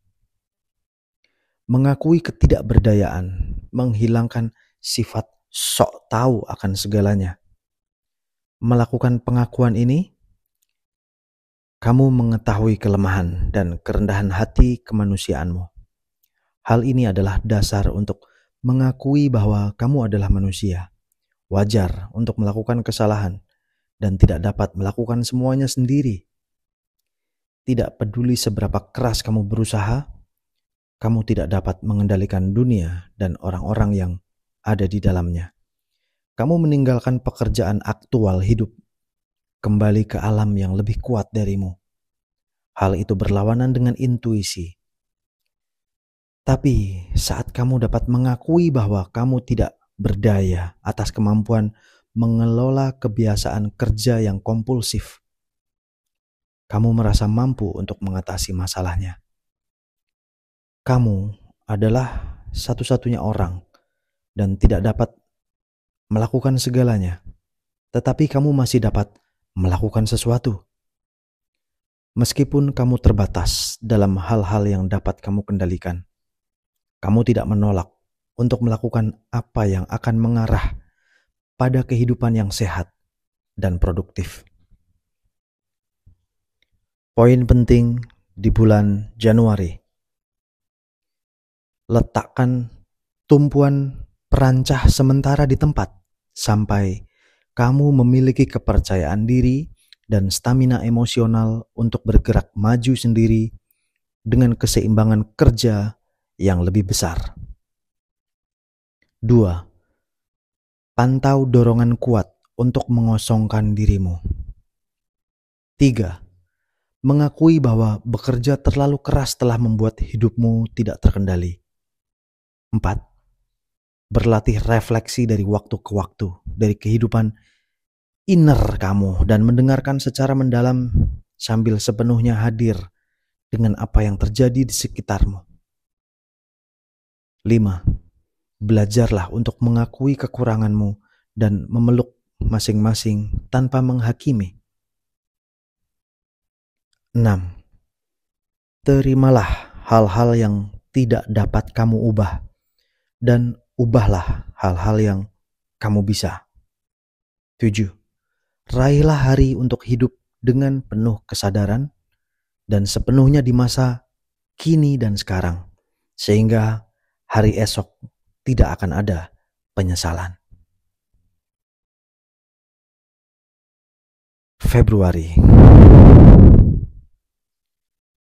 Mengakui ketidakberdayaan, menghilangkan sifat sok tahu akan segalanya. Melakukan pengakuan ini, kamu mengetahui kelemahan dan kerendahan hati kemanusiaanmu. Hal ini adalah dasar untuk mengakui bahwa kamu adalah manusia, wajar untuk melakukan kesalahan, dan tidak dapat melakukan semuanya sendiri. Tidak peduli seberapa keras kamu berusaha, kamu tidak dapat mengendalikan dunia dan orang-orang yang ada di dalamnya. Kamu meninggalkan pekerjaan aktual hidup, kembali ke alam yang lebih kuat darimu. Hal itu berlawanan dengan intuisi. Tapi saat kamu dapat mengakui bahwa kamu tidak berdaya atas kemampuan mengelola kebiasaan kerja yang kompulsif, kamu merasa mampu untuk mengatasi masalahnya. Kamu adalah satu-satunya orang dan tidak dapat melakukan segalanya, tetapi kamu masih dapat melakukan sesuatu. Meskipun kamu terbatas dalam hal-hal yang dapat kamu kendalikan, kamu tidak menolak untuk melakukan apa yang akan mengarah pada kehidupan yang sehat dan produktif. Poin penting di bulan Januari. Letakkan tumpuan perancah sementara di tempat sampai kamu memiliki kepercayaan diri dan stamina emosional untuk bergerak maju sendiri dengan keseimbangan kerja yang lebih besar. 2. Pantau dorongan kuat untuk mengosongkan dirimu. 3. Mengakui bahwa bekerja terlalu keras telah membuat hidupmu tidak terkendali. 4. Berlatih refleksi dari waktu ke waktu, dari kehidupan inner kamu dan mendengarkan secara mendalam sambil sepenuhnya hadir dengan apa yang terjadi di sekitarmu. 5. Belajarlah untuk mengakui kekuranganmu dan memeluk masing-masing tanpa menghakimi. 6. Terimalah hal-hal yang tidak dapat kamu ubah, dan ubahlah hal-hal yang kamu bisa. 7. Raihlah hari untuk hidup dengan penuh kesadaran dan sepenuhnya di masa kini dan sekarang, sehingga hari esok tidak akan ada penyesalan. Februari.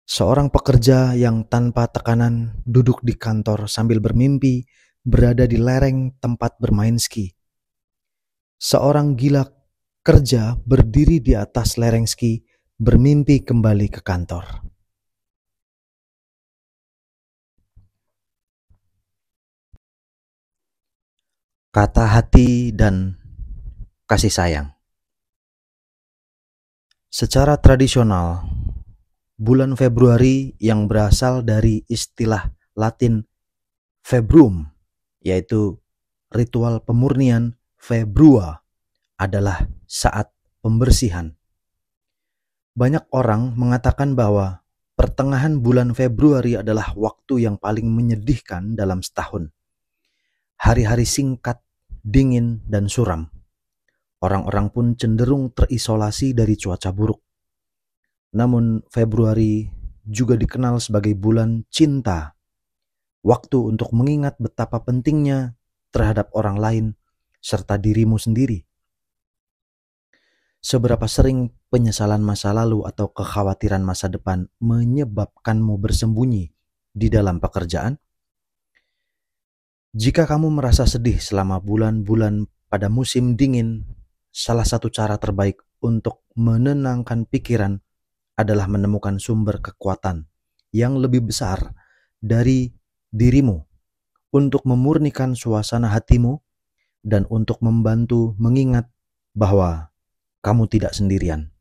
Seorang pekerja yang tanpa tekanan duduk di kantor sambil bermimpi berada di lereng tempat bermain ski. Seorang gila kerja berdiri di atas lereng ski bermimpi kembali ke kantor. Kata hati dan kasih sayang. Secara tradisional, bulan Februari yang berasal dari istilah Latin februm, yaitu ritual pemurnian februa, adalah saat pembersihan. Banyak orang mengatakan bahwa pertengahan bulan Februari adalah waktu yang paling menyedihkan dalam setahun. Hari-hari singkat, dingin, dan suram. Orang-orang pun cenderung terisolasi dari cuaca buruk. Namun Februari juga dikenal sebagai bulan cinta, waktu untuk mengingat betapa pentingnya terhadap orang lain serta dirimu sendiri. Seberapa sering penyesalan masa lalu atau kekhawatiran masa depan menyebabkanmu bersembunyi di dalam pekerjaan? Jika kamu merasa sedih selama bulan-bulan pada musim dingin, salah satu cara terbaik untuk menenangkan pikiran adalah menemukan sumber kekuatan yang lebih besar dari dirimu untuk memurnikan suasana hatimu dan untuk membantu mengingat bahwa kamu tidak sendirian.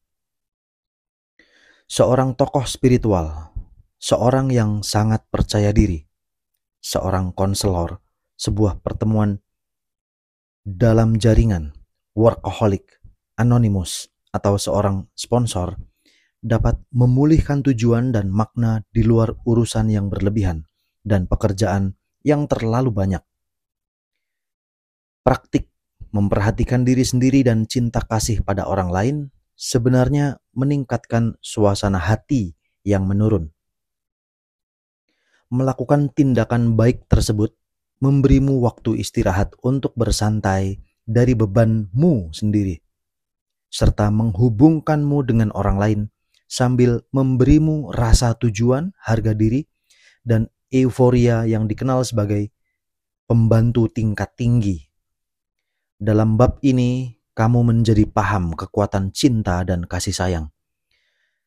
Seorang tokoh spiritual, seorang yang sangat percaya diri, seorang konselor, sebuah pertemuan dalam jaringan, workaholic, anonymous, atau seorang sponsor dapat memulihkan tujuan dan makna di luar urusan yang berlebihan dan pekerjaan yang terlalu banyak. Praktik memperhatikan diri sendiri dan cinta kasih pada orang lain sebenarnya meningkatkan suasana hati yang menurun. Melakukan tindakan baik tersebut memberimu waktu istirahat untuk bersantai dari bebanmu sendiri, serta menghubungkanmu dengan orang lain sambil memberimu rasa tujuan, harga diri, dan euforia yang dikenal sebagai pembantu tingkat tinggi. Dalam bab ini, kamu menjadi paham kekuatan cinta dan kasih sayang,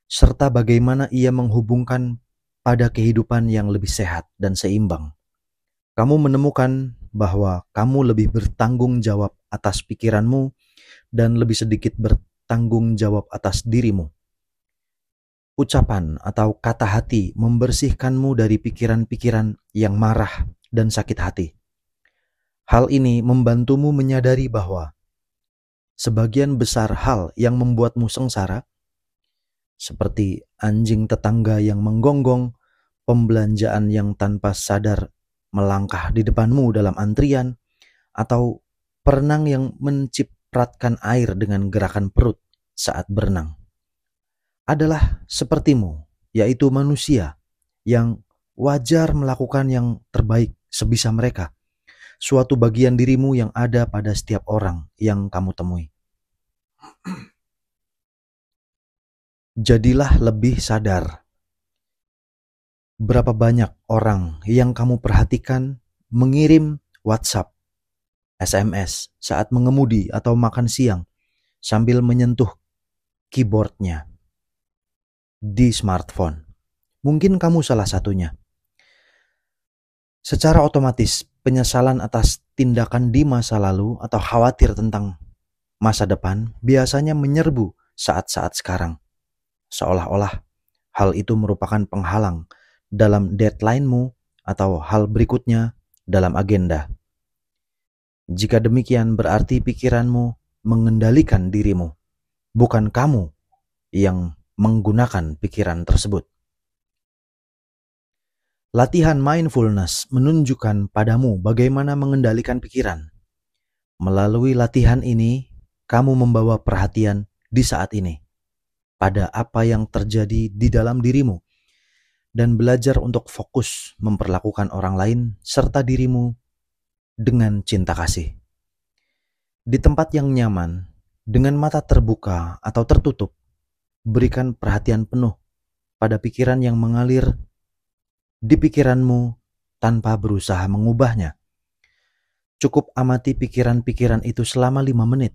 serta bagaimana ia menghubungkan pada kehidupan yang lebih sehat dan seimbang. Kamu menemukan bahwa kamu lebih bertanggung jawab atas pikiranmu dan lebih sedikit bertanggung jawab atas dirimu. Ucapan atau kata hati membersihkanmu dari pikiran-pikiran yang marah dan sakit hati. Hal ini membantumu menyadari bahwa sebagian besar hal yang membuatmu sengsara, seperti anjing tetangga yang menggonggong, pembelanjaan yang tanpa sadar melangkah di depanmu dalam antrian, atau perenang yang mencipratkan air dengan gerakan perut saat berenang, adalah sepertimu, yaitu manusia yang wajar melakukan yang terbaik sebisa mereka, suatu bagian dirimu yang ada pada setiap orang yang kamu temui. Jadilah lebih sadar. Berapa banyak orang yang kamu perhatikan mengirim WhatsApp, SMS saat mengemudi atau makan siang sambil menyentuh keyboardnya di smartphone. Mungkin kamu salah satunya. Secara otomatis, penyesalan atas tindakan di masa lalu atau khawatir tentang masa depan biasanya menyerbu saat-saat sekarang. Seolah-olah hal itu merupakan penghalang dalam deadline-mu atau hal berikutnya dalam agenda. Jika demikian, berarti pikiranmu mengendalikan dirimu, bukan kamu yang menggunakan pikiran tersebut. Latihan mindfulness menunjukkan padamu bagaimana mengendalikan pikiran. Melalui latihan ini, kamu membawa perhatian di saat ini, pada apa yang terjadi di dalam dirimu, dan belajar untuk fokus memperlakukan orang lain serta dirimu dengan cinta kasih. Di tempat yang nyaman, dengan mata terbuka atau tertutup, berikan perhatian penuh pada pikiran yang mengalir di pikiranmu tanpa berusaha mengubahnya. Cukup amati pikiran-pikiran itu selama 5 menit,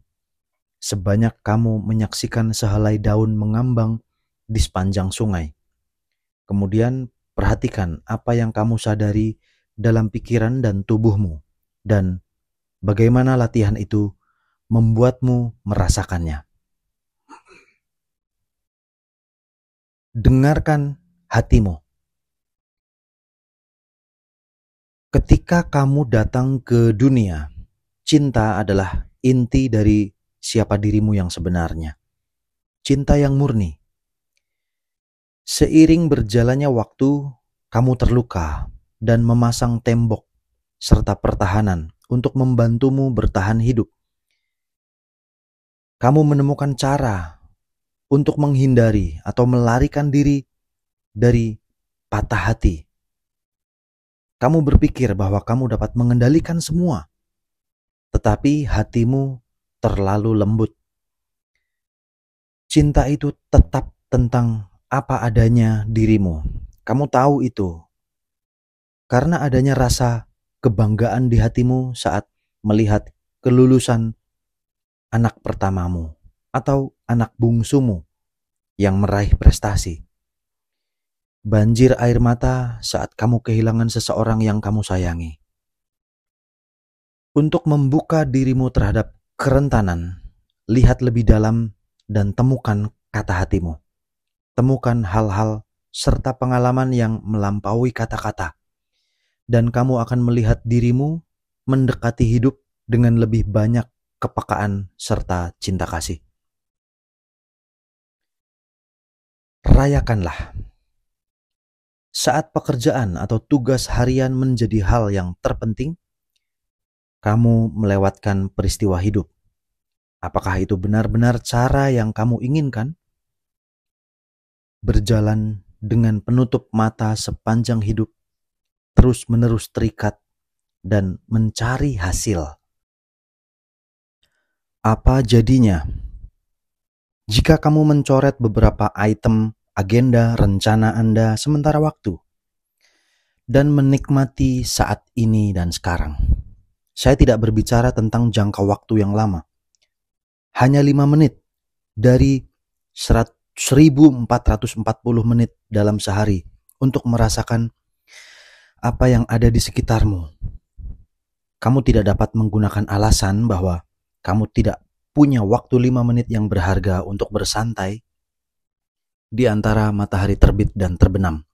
sebanyak kamu menyaksikan sehelai daun mengambang di sepanjang sungai. Kemudian perhatikan apa yang kamu sadari dalam pikiran dan tubuhmu, dan bagaimana latihan itu membuatmu merasakannya. Dengarkan hatimu. Ketika kamu datang ke dunia, cinta adalah inti dari siapa dirimu yang sebenarnya. Cinta yang murni. Seiring berjalannya waktu, kamu terluka dan memasang tembok serta pertahanan untuk membantumu bertahan hidup. Kamu menemukan cara untuk menghindari atau melarikan diri dari patah hati. Kamu berpikir bahwa kamu dapat mengendalikan semua, tetapi hatimu terlalu lembut. Cinta itu tetap tentang apa adanya dirimu. Kamu tahu itu karena adanya rasa kebanggaan di hatimu saat melihat kelulusan anak pertamamu atau anak bungsumu yang meraih prestasi. Banjir air mata saat kamu kehilangan seseorang yang kamu sayangi. Untuk membuka dirimu terhadap kerentanan, lihat lebih dalam dan temukan kata hatimu. Temukan hal-hal serta pengalaman yang melampaui kata-kata, dan kamu akan melihat dirimu mendekati hidup dengan lebih banyak kepekaan serta cinta kasih. Rayakanlah. Saat pekerjaan atau tugas harian menjadi hal yang terpenting, kamu melewatkan peristiwa hidup. Apakah itu benar-benar cara yang kamu inginkan? Berjalan dengan penutup mata sepanjang hidup, terus-menerus terikat dan mencari hasil. Apa jadinya jika kamu mencoret beberapa item agenda rencana Anda sementara waktu dan menikmati saat ini dan sekarang? Saya tidak berbicara tentang jangka waktu yang lama. Hanya 5 menit dari 1440 menit dalam sehari untuk merasakan apa yang ada di sekitarmu. Kamu tidak dapat menggunakan alasan bahwa kamu tidak punya waktu 5 menit yang berharga untuk bersantai di antara matahari terbit dan terbenam,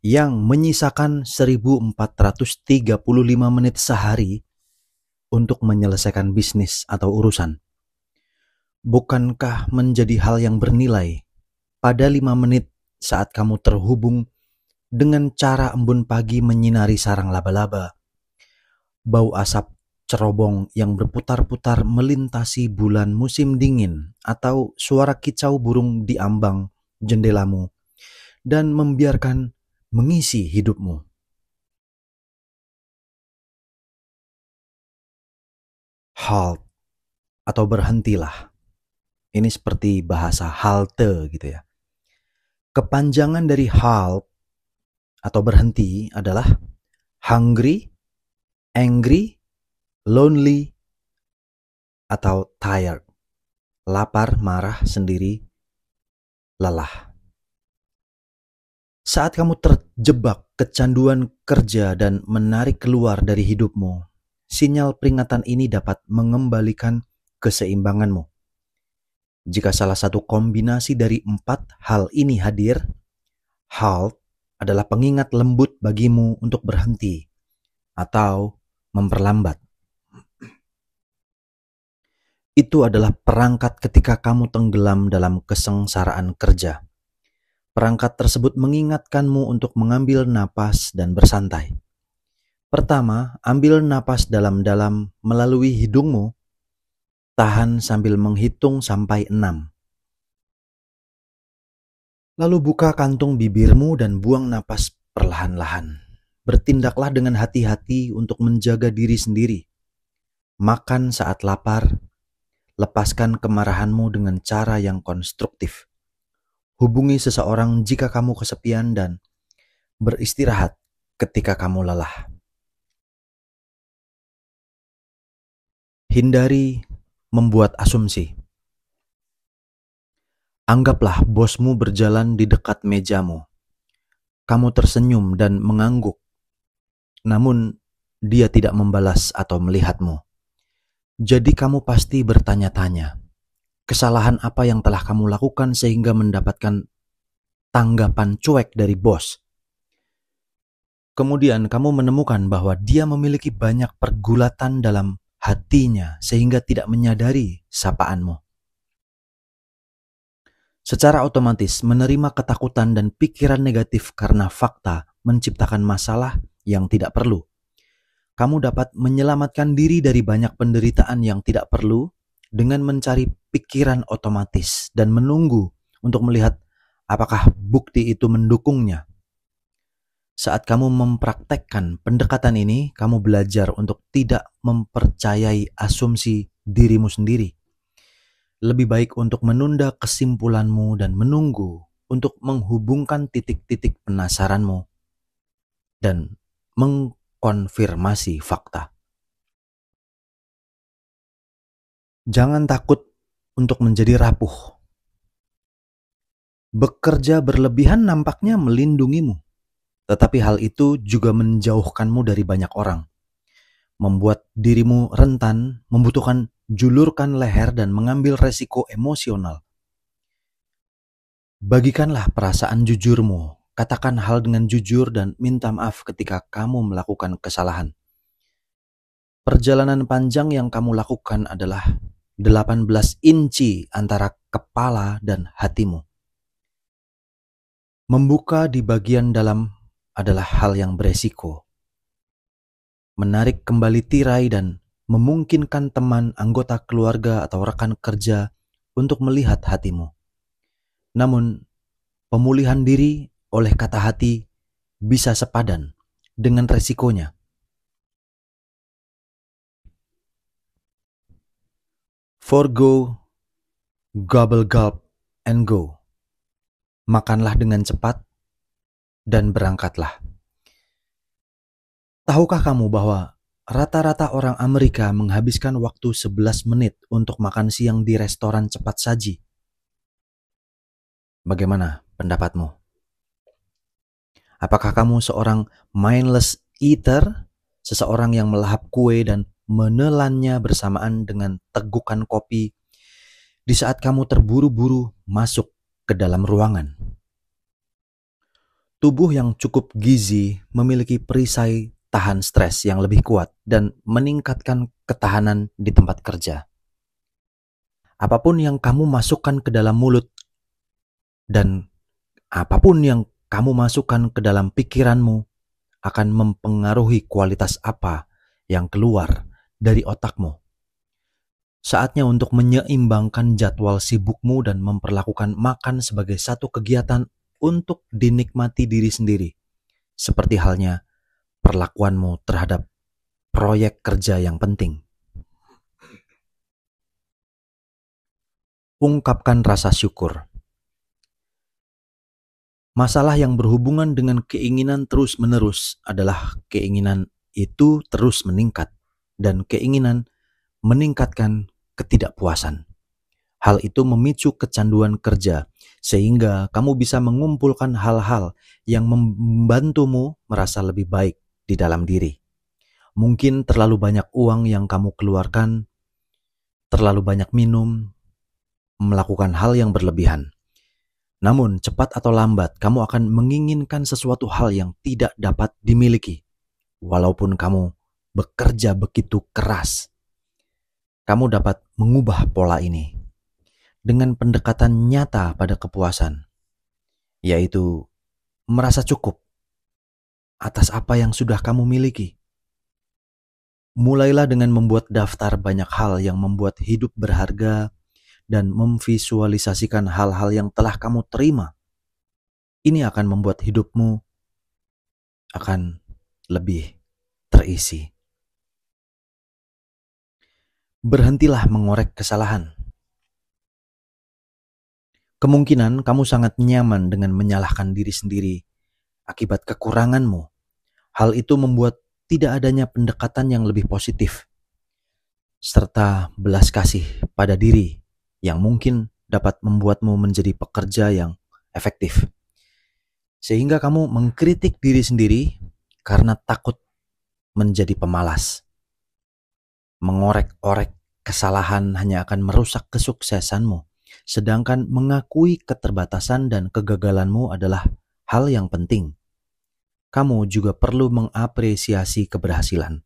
yang menyisakan 1435 menit sehari untuk menyelesaikan bisnis atau urusan. Bukankah menjadi hal yang bernilai pada 5 menit saat kamu terhubung dengan cara embun pagi menyinari sarang laba-laba, bau asap cerobong yang berputar-putar melintasi bulan musim dingin, atau suara kicau burung di ambang jendelamu, dan membiarkan mengisi hidupmu? Halt atau berhentilah. Ini seperti bahasa halte gitu ya. Kepanjangan dari halt atau berhenti adalah hungry, angry, lonely, atau tired. Lapar, marah, sendiri, lelah. Saat kamu terjebak kecanduan kerja dan menarik keluar dari hidupmu, sinyal peringatan ini dapat mengembalikan keseimbanganmu. Jika salah satu kombinasi dari 4 hal ini hadir, halt adalah pengingat lembut bagimu untuk berhenti atau memperlambat. Itu adalah perangkat ketika kamu tenggelam dalam kesengsaraan kerja. Perangkat tersebut mengingatkanmu untuk mengambil napas dan bersantai. Pertama, ambil napas dalam-dalam melalui hidungmu. Tahan sambil menghitung sampai 6. Lalu buka kantung bibirmu dan buang napas perlahan-lahan. Bertindaklah dengan hati-hati untuk menjaga diri sendiri. Makan saat lapar. Lepaskan kemarahanmu dengan cara yang konstruktif. Hubungi seseorang jika kamu kesepian dan beristirahat ketika kamu lelah. Hindari membuat asumsi. Anggaplah bosmu berjalan di dekat mejamu. Kamu tersenyum dan mengangguk, namun dia tidak membalas atau melihatmu. Jadi kamu pasti bertanya-tanya, kesalahan apa yang telah kamu lakukan sehingga mendapatkan tanggapan cuek dari bos? Kemudian kamu menemukan bahwa dia memiliki banyak pergulatan dalam hatinya sehingga tidak menyadari sapaanmu. Secara otomatis menerima ketakutan dan pikiran negatif karena fakta menciptakan masalah yang tidak perlu. Kamu dapat menyelamatkan diri dari banyak penderitaan yang tidak perlu dengan mencari pikiran otomatis dan menunggu untuk melihat apakah bukti itu mendukungnya. Saat kamu mempraktekkan pendekatan ini, kamu belajar untuk tidak mempercayai asumsi dirimu sendiri. Lebih baik untuk menunda kesimpulanmu dan menunggu untuk menghubungkan titik-titik penasaranmu dan mengkonfirmasi fakta. Jangan takut untuk menjadi rapuh. Bekerja berlebihan nampaknya melindungimu, tetapi hal itu juga menjauhkanmu dari banyak orang. Membuat dirimu rentan, membutuhkan julurkan leher dan mengambil resiko emosional. Bagikanlah perasaan jujurmu, katakan hal dengan jujur dan minta maaf ketika kamu melakukan kesalahan. Perjalanan panjang yang kamu lakukan adalah 18 inci antara kepala dan hatimu. Membuka di bagian dalam adalah hal yang beresiko. Menarik kembali tirai dan memungkinkan teman, anggota keluarga, atau rekan kerja untuk melihat hatimu. Namun, pemulihan diri oleh kata hati bisa sepadan dengan resikonya. Forgo, gobble gulp, and go. Makanlah dengan cepat dan berangkatlah. Tahukah kamu bahwa rata-rata orang Amerika menghabiskan waktu 11 menit untuk makan siang di restoran cepat saji? Bagaimana pendapatmu? Apakah kamu seorang mindless eater, seseorang yang melahap kue dan menelannya bersamaan dengan tegukan kopi di saat kamu terburu-buru masuk ke dalam ruangan? Tubuh yang cukup gizi memiliki perisai tahan stres yang lebih kuat dan meningkatkan ketahanan di tempat kerja. Apapun yang kamu masukkan ke dalam mulut dan apapun yang kamu masukkan ke dalam pikiranmu akan mempengaruhi kualitas apa yang keluar dari otakmu. Saatnya untuk menyeimbangkan jadwal sibukmu dan memperlakukan makan sebagai satu kegiatan untuk dinikmati diri sendiri, seperti halnya perlakuanmu terhadap proyek kerja yang penting. Ungkapkan rasa syukur. Masalah yang berhubungan dengan keinginan terus-menerus adalah keinginan itu terus meningkat dan keinginan meningkatkan ketidakpuasan. Hal itu memicu kecanduan kerja sehingga kamu bisa mengumpulkan hal-hal yang membantumu merasa lebih baik di dalam diri. Mungkin terlalu banyak uang yang kamu keluarkan, terlalu banyak minum, melakukan hal yang berlebihan. Namun cepat atau lambat kamu akan menginginkan sesuatu hal yang tidak dapat dimiliki, walaupun kamu bekerja begitu keras. Kamu dapat mengubah pola ini dengan pendekatan nyata pada kepuasan, yaitu merasa cukup atas apa yang sudah kamu miliki. Mulailah dengan membuat daftar banyak hal yang membuat hidup berharga dan memvisualisasikan hal-hal yang telah kamu terima. Ini akan membuat hidupmu akan lebih terisi. Berhentilah mengorek kesalahan. Kemungkinan kamu sangat nyaman dengan menyalahkan diri sendiri akibat kekuranganmu. Hal itu membuat tidak adanya pendekatan yang lebih positif, serta belas kasih pada diri yang mungkin dapat membuatmu menjadi pekerja yang efektif. Sehingga kamu mengkritik diri sendiri karena takut menjadi pemalas. Mengorek-orek kesalahan hanya akan merusak kesuksesanmu, sedangkan mengakui keterbatasan dan kegagalanmu adalah hal yang penting. Kamu juga perlu mengapresiasi keberhasilan.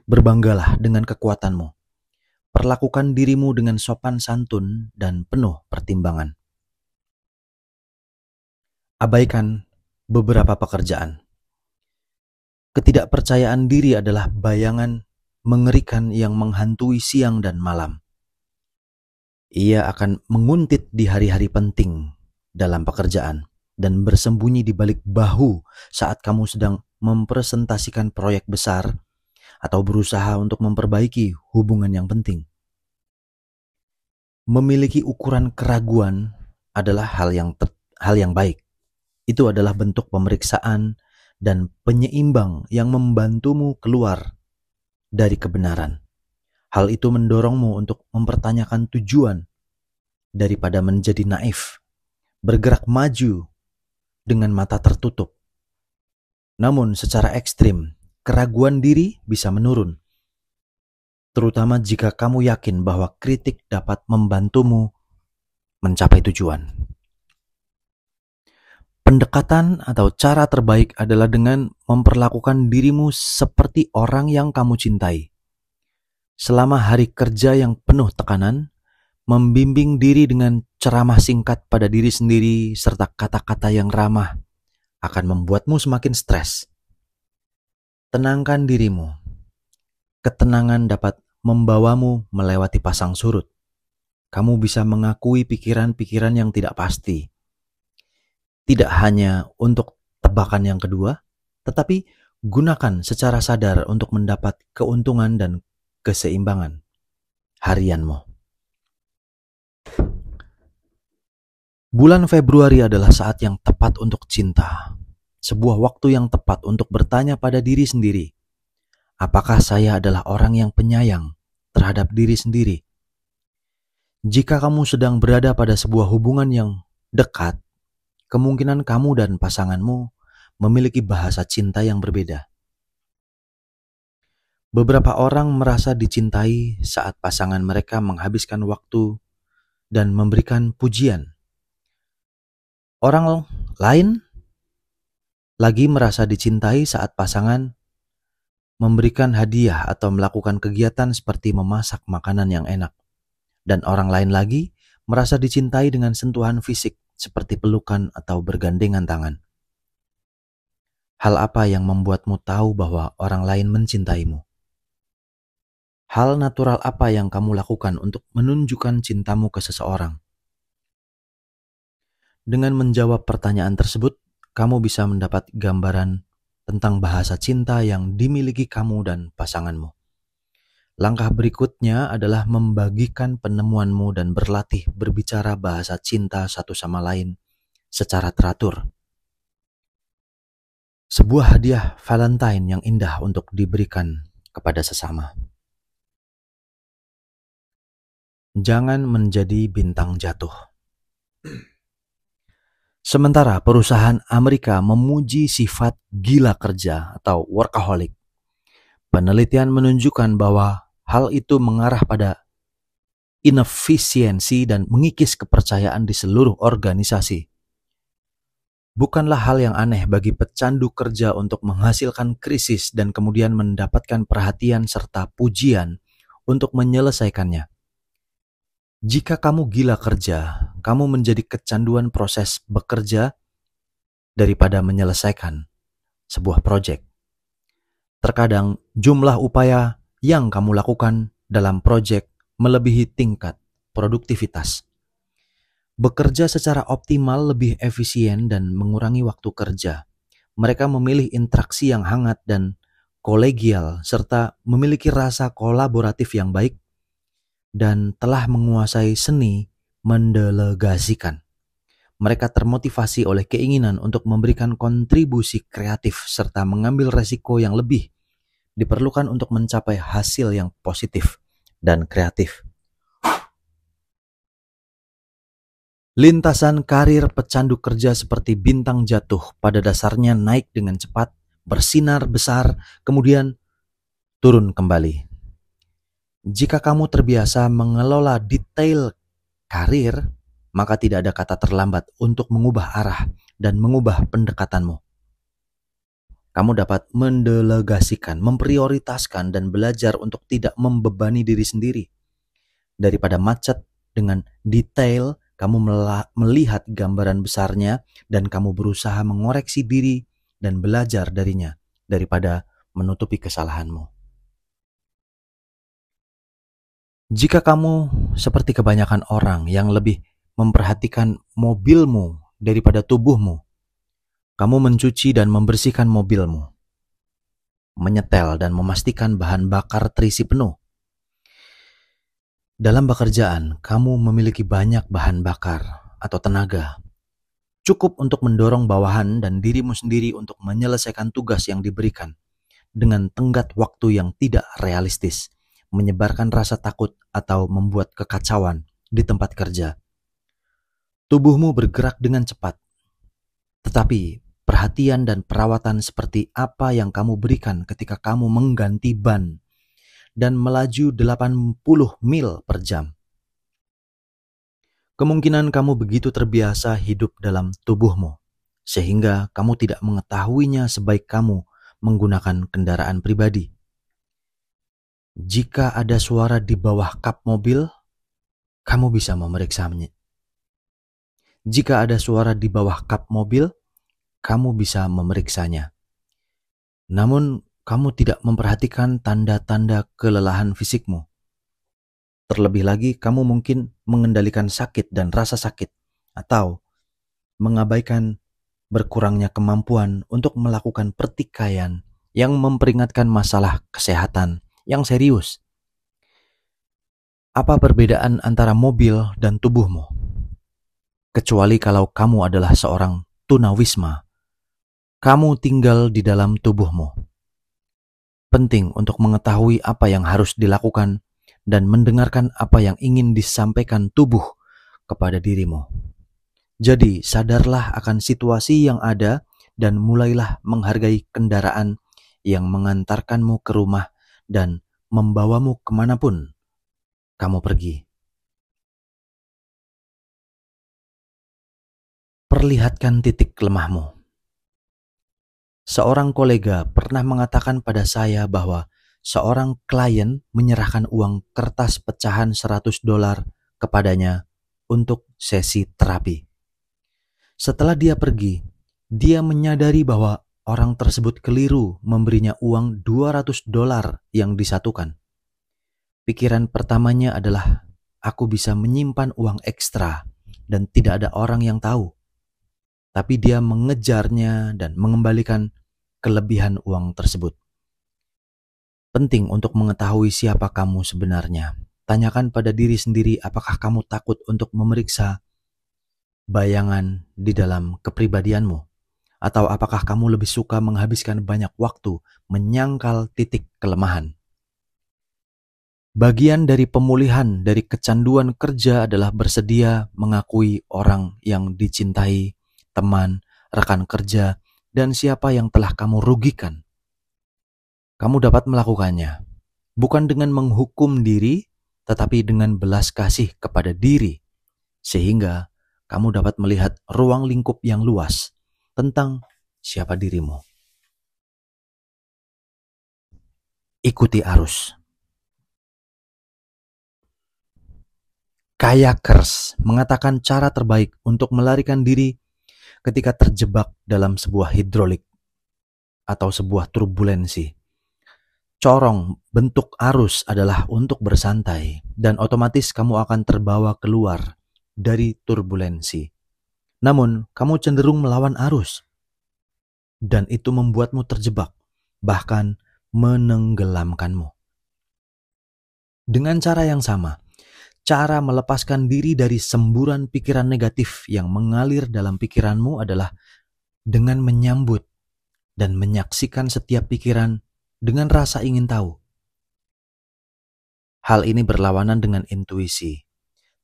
Berbanggalah dengan kekuatanmu. Perlakukan dirimu dengan sopan santun dan penuh pertimbangan. Abaikan beberapa pekerjaan. Ketidakpercayaan diri adalah bayangan mengerikan yang menghantui siang dan malam. Ia akan menguntit di hari-hari penting dalam pekerjaan dan bersembunyi di balik bahu saat kamu sedang mempresentasikan proyek besar atau berusaha untuk memperbaiki hubungan yang penting. Memiliki ukuran keraguan adalah hal yang baik. Itu adalah bentuk pemeriksaan dan penyeimbang yang membantumu keluar dari kebenaran. Hal itu mendorongmu untuk mempertanyakan tujuan daripada menjadi naif, bergerak maju dengan mata tertutup. Namun secara ekstrim, keraguan diri bisa menurun, terutama jika kamu yakin bahwa kritik dapat membantumu mencapai tujuan. Pendekatan atau cara terbaik adalah dengan memperlakukan dirimu seperti orang yang kamu cintai. Selama hari kerja yang penuh tekanan, membimbing diri dengan ceramah singkat pada diri sendiri serta kata-kata yang ramah akan membuatmu semakin stres. Tenangkan dirimu. Ketenangan dapat membawamu melewati pasang surut. Kamu bisa mengakui pikiran-pikiran yang tidak pasti. Tidak hanya untuk tebakan yang kedua, tetapi gunakan secara sadar untuk mendapat keuntungan dan keseimbangan harianmu. Bulan Februari adalah saat yang tepat untuk cinta. Sebuah waktu yang tepat untuk bertanya pada diri sendiri, apakah saya adalah orang yang penyayang terhadap diri sendiri? Jika kamu sedang berada pada sebuah hubungan yang dekat, kemungkinan kamu dan pasanganmu memiliki bahasa cinta yang berbeda. Beberapa orang merasa dicintai saat pasangan mereka menghabiskan waktu dan memberikan pujian. Orang lain lagi merasa dicintai saat pasangan memberikan hadiah atau melakukan kegiatan seperti memasak makanan yang enak. Dan orang lain lagi merasa dicintai dengan sentuhan fisik seperti pelukan atau bergandengan tangan. Hal apa yang membuatmu tahu bahwa orang lain mencintaimu? Hal natural apa yang kamu lakukan untuk menunjukkan cintamu ke seseorang? Dengan menjawab pertanyaan tersebut, kamu bisa mendapat gambaran tentang bahasa cinta yang dimiliki kamu dan pasanganmu. Langkah berikutnya adalah membagikan penemuanmu dan berlatih berbicara bahasa cinta satu sama lain secara teratur. Sebuah hadiah Valentine yang indah untuk diberikan kepada sesama. Jangan menjadi bintang jatuh. Sementara perusahaan Amerika memuji sifat gila kerja atau workaholic, penelitian menunjukkan bahwa hal itu mengarah pada inefisiensi dan mengikis kepercayaan di seluruh organisasi. Bukanlah hal yang aneh bagi pecandu kerja untuk menghasilkan krisis dan kemudian mendapatkan perhatian serta pujian untuk menyelesaikannya. Jika kamu gila kerja, kamu menjadi kecanduan proses bekerja daripada menyelesaikan sebuah proyek. Terkadang jumlah upaya yang kamu lakukan dalam proyek melebihi tingkat produktivitas. Bekerja secara optimal lebih efisien dan mengurangi waktu kerja. Mereka memilih interaksi yang hangat dan kolegial serta memiliki rasa kolaboratif yang baik dan telah menguasai seni mendelegasikan. Mereka termotivasi oleh keinginan untuk memberikan kontribusi kreatif serta mengambil resiko yang lebih diperlukan untuk mencapai hasil yang positif dan kreatif. Lintasan karir pecandu kerja seperti bintang jatuh pada dasarnya naik dengan cepat, bersinar besar, kemudian turun kembali. Jika kamu terbiasa mengelola detail karir, maka tidak ada kata terlambat untuk mengubah arah dan mengubah pendekatanmu. Kamu dapat mendelegasikan, memprioritaskan, dan belajar untuk tidak membebani diri sendiri. Daripada macet dengan detail, kamu melihat gambaran besarnya dan kamu berusaha mengoreksi diri dan belajar darinya daripada menutupi kesalahanmu. Jika kamu seperti kebanyakan orang yang lebih memperhatikan mobilmu daripada tubuhmu, kamu mencuci dan membersihkan mobilmu, menyetel dan memastikan bahan bakar terisi penuh. Dalam pekerjaan, kamu memiliki banyak bahan bakar atau tenaga, cukup untuk mendorong bawahan dan dirimu sendiri untuk menyelesaikan tugas yang diberikan dengan tenggat waktu yang tidak realistis, menyebarkan rasa takut atau membuat kekacauan di tempat kerja. Tubuhmu bergerak dengan cepat, tetapi perhatian dan perawatan seperti apa yang kamu berikan ketika kamu mengganti ban dan melaju 80 mil per jam. Kemungkinan kamu begitu terbiasa hidup dalam tubuhmu, sehingga kamu tidak mengetahuinya sebaik kamu menggunakan kendaraan pribadi. Jika ada suara di bawah kap mobil, kamu bisa memeriksanya. Jika ada suara di bawah kap mobil, kamu bisa memeriksanya. Namun, kamu tidak memperhatikan tanda-tanda kelelahan fisikmu. Terlebih lagi, kamu mungkin mengendalikan sakit dan rasa sakit, atau mengabaikan berkurangnya kemampuan untuk melakukan pertikaian yang memperingatkan masalah kesehatan yang serius. Apa perbedaan antara mobil dan tubuhmu? Kecuali kalau kamu adalah seorang tunawisma, kamu tinggal di dalam tubuhmu. Penting untuk mengetahui apa yang harus dilakukan dan mendengarkan apa yang ingin disampaikan tubuh kepada dirimu. Jadi, sadarlah akan situasi yang ada dan mulailah menghargai kendaraan yang mengantarkanmu ke rumah dan membawamu kemanapun kamu pergi. Perlihatkan titik lemahmu. Seorang kolega pernah mengatakan pada saya bahwa seorang klien menyerahkan uang kertas pecahan $100 kepadanya untuk sesi terapi. Setelah dia pergi, dia menyadari bahwa orang tersebut keliru memberinya uang $200 yang disatukan. Pikiran pertamanya adalah, aku bisa menyimpan uang ekstra dan tidak ada orang yang tahu. Tapi dia mengejarnya dan mengembalikan kelebihan uang tersebut. Penting untuk mengetahui siapa kamu sebenarnya. Tanyakan pada diri sendiri apakah kamu takut untuk memeriksa bayangan di dalam kepribadianmu. Atau apakah kamu lebih suka menghabiskan banyak waktu menyangkal titik kelemahan. Bagian dari pemulihan dari kecanduan kerja adalah bersedia mengakui orang yang dicintai, teman, rekan kerja, dan siapa yang telah kamu rugikan. Kamu dapat melakukannya, bukan dengan menghukum diri, tetapi dengan belas kasih kepada diri, sehingga kamu dapat melihat ruang lingkup yang luas tentang siapa dirimu. Ikuti arus. Kayakers mengatakan cara terbaik untuk melarikan diri ketika terjebak dalam sebuah hidrolik atau sebuah turbulensi. Corong bentuk arus adalah untuk bersantai dan otomatis kamu akan terbawa keluar dari turbulensi. Namun, kamu cenderung melawan arus dan itu membuatmu terjebak, bahkan menenggelamkanmu. Dengan cara yang sama, cara melepaskan diri dari semburan pikiran negatif yang mengalir dalam pikiranmu adalah dengan menyambut dan menyaksikan setiap pikiran dengan rasa ingin tahu. Hal ini berlawanan dengan intuisi.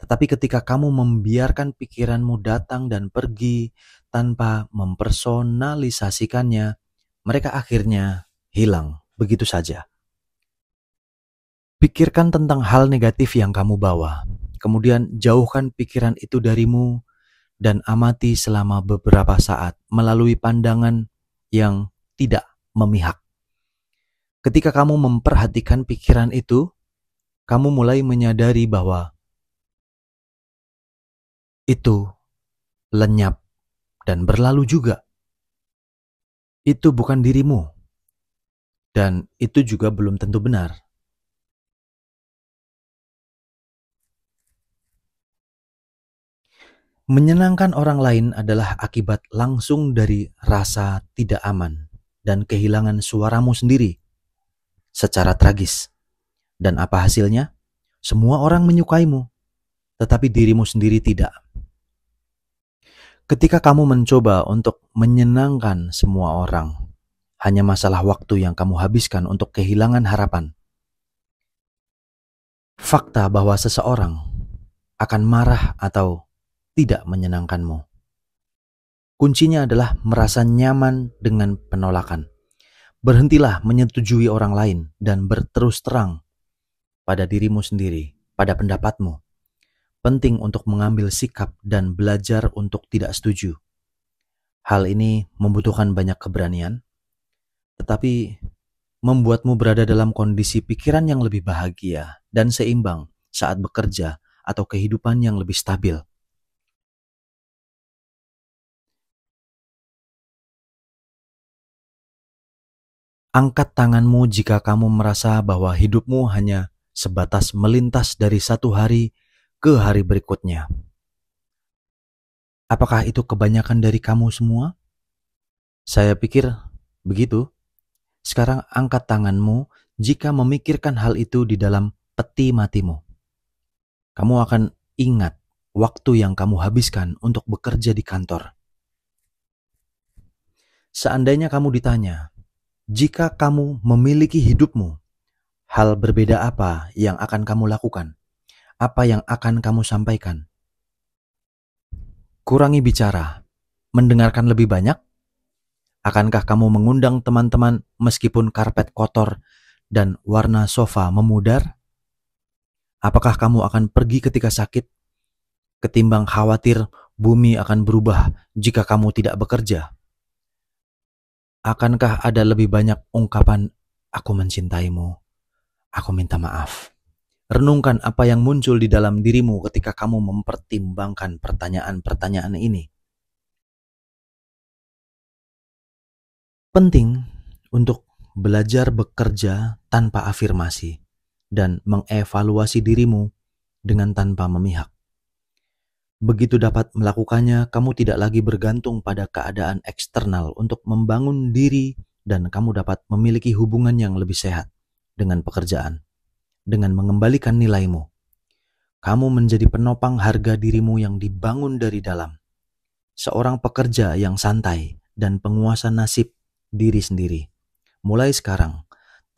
Tetapi ketika kamu membiarkan pikiranmu datang dan pergi tanpa mempersonalisasikannya, mereka akhirnya hilang begitu saja. Pikirkan tentang hal negatif yang kamu bawa, kemudian jauhkan pikiran itu darimu dan amati selama beberapa saat melalui pandangan yang tidak memihak. Ketika kamu memperhatikan pikiran itu, kamu mulai menyadari bahwa itu lenyap dan berlalu juga. Itu bukan dirimu, dan itu juga belum tentu benar. Menyenangkan orang lain adalah akibat langsung dari rasa tidak aman dan kehilangan suaramu sendiri secara tragis. Dan apa hasilnya? Semua orang menyukaimu, tetapi dirimu sendiri tidak. Ketika kamu mencoba untuk menyenangkan semua orang, hanya masalah waktu yang kamu habiskan untuk kehilangan harapan. Fakta bahwa seseorang akan marah atau tidak menyenangkanmu. Kuncinya adalah merasa nyaman dengan penolakan. Berhentilah menyetujui orang lain dan berterus terang pada dirimu sendiri, pada pendapatmu. Penting untuk mengambil sikap dan belajar untuk tidak setuju. Hal ini membutuhkan banyak keberanian, tetapi membuatmu berada dalam kondisi pikiran yang lebih bahagia dan seimbang saat bekerja atau kehidupan yang lebih stabil. Angkat tanganmu jika kamu merasa bahwa hidupmu hanya sebatas melintas dari satu hari ke hari berikutnya. Apakah itu kebanyakan dari kamu semua? Saya pikir begitu. Sekarang angkat tanganmu jika memikirkan hal itu di dalam peti matimu. Kamu akan ingat waktu yang kamu habiskan untuk bekerja di kantor. Seandainya kamu ditanya, jika kamu memiliki hidupmu, hal berbeda apa yang akan kamu lakukan? Apa yang akan kamu sampaikan? Kurangi bicara, mendengarkan lebih banyak? Akankah kamu mengundang teman-teman meskipun karpet kotor dan warna sofa memudar? Apakah kamu akan pergi ketika sakit, ketimbang khawatir bumi akan berubah jika kamu tidak bekerja? Akankah ada lebih banyak ungkapan, aku mencintaimu, aku minta maaf? Renungkan apa yang muncul di dalam dirimu ketika kamu mempertimbangkan pertanyaan-pertanyaan ini. Penting untuk belajar bekerja tanpa afirmasi dan mengevaluasi dirimu dengan tanpa memihak. Begitu dapat melakukannya, kamu tidak lagi bergantung pada keadaan eksternal untuk membangun diri dan kamu dapat memiliki hubungan yang lebih sehat dengan pekerjaan. Dengan mengembalikan nilaimu, kamu menjadi penopang harga dirimu yang dibangun dari dalam. Seorang pekerja yang santai dan penguasa nasib diri sendiri. Mulai sekarang,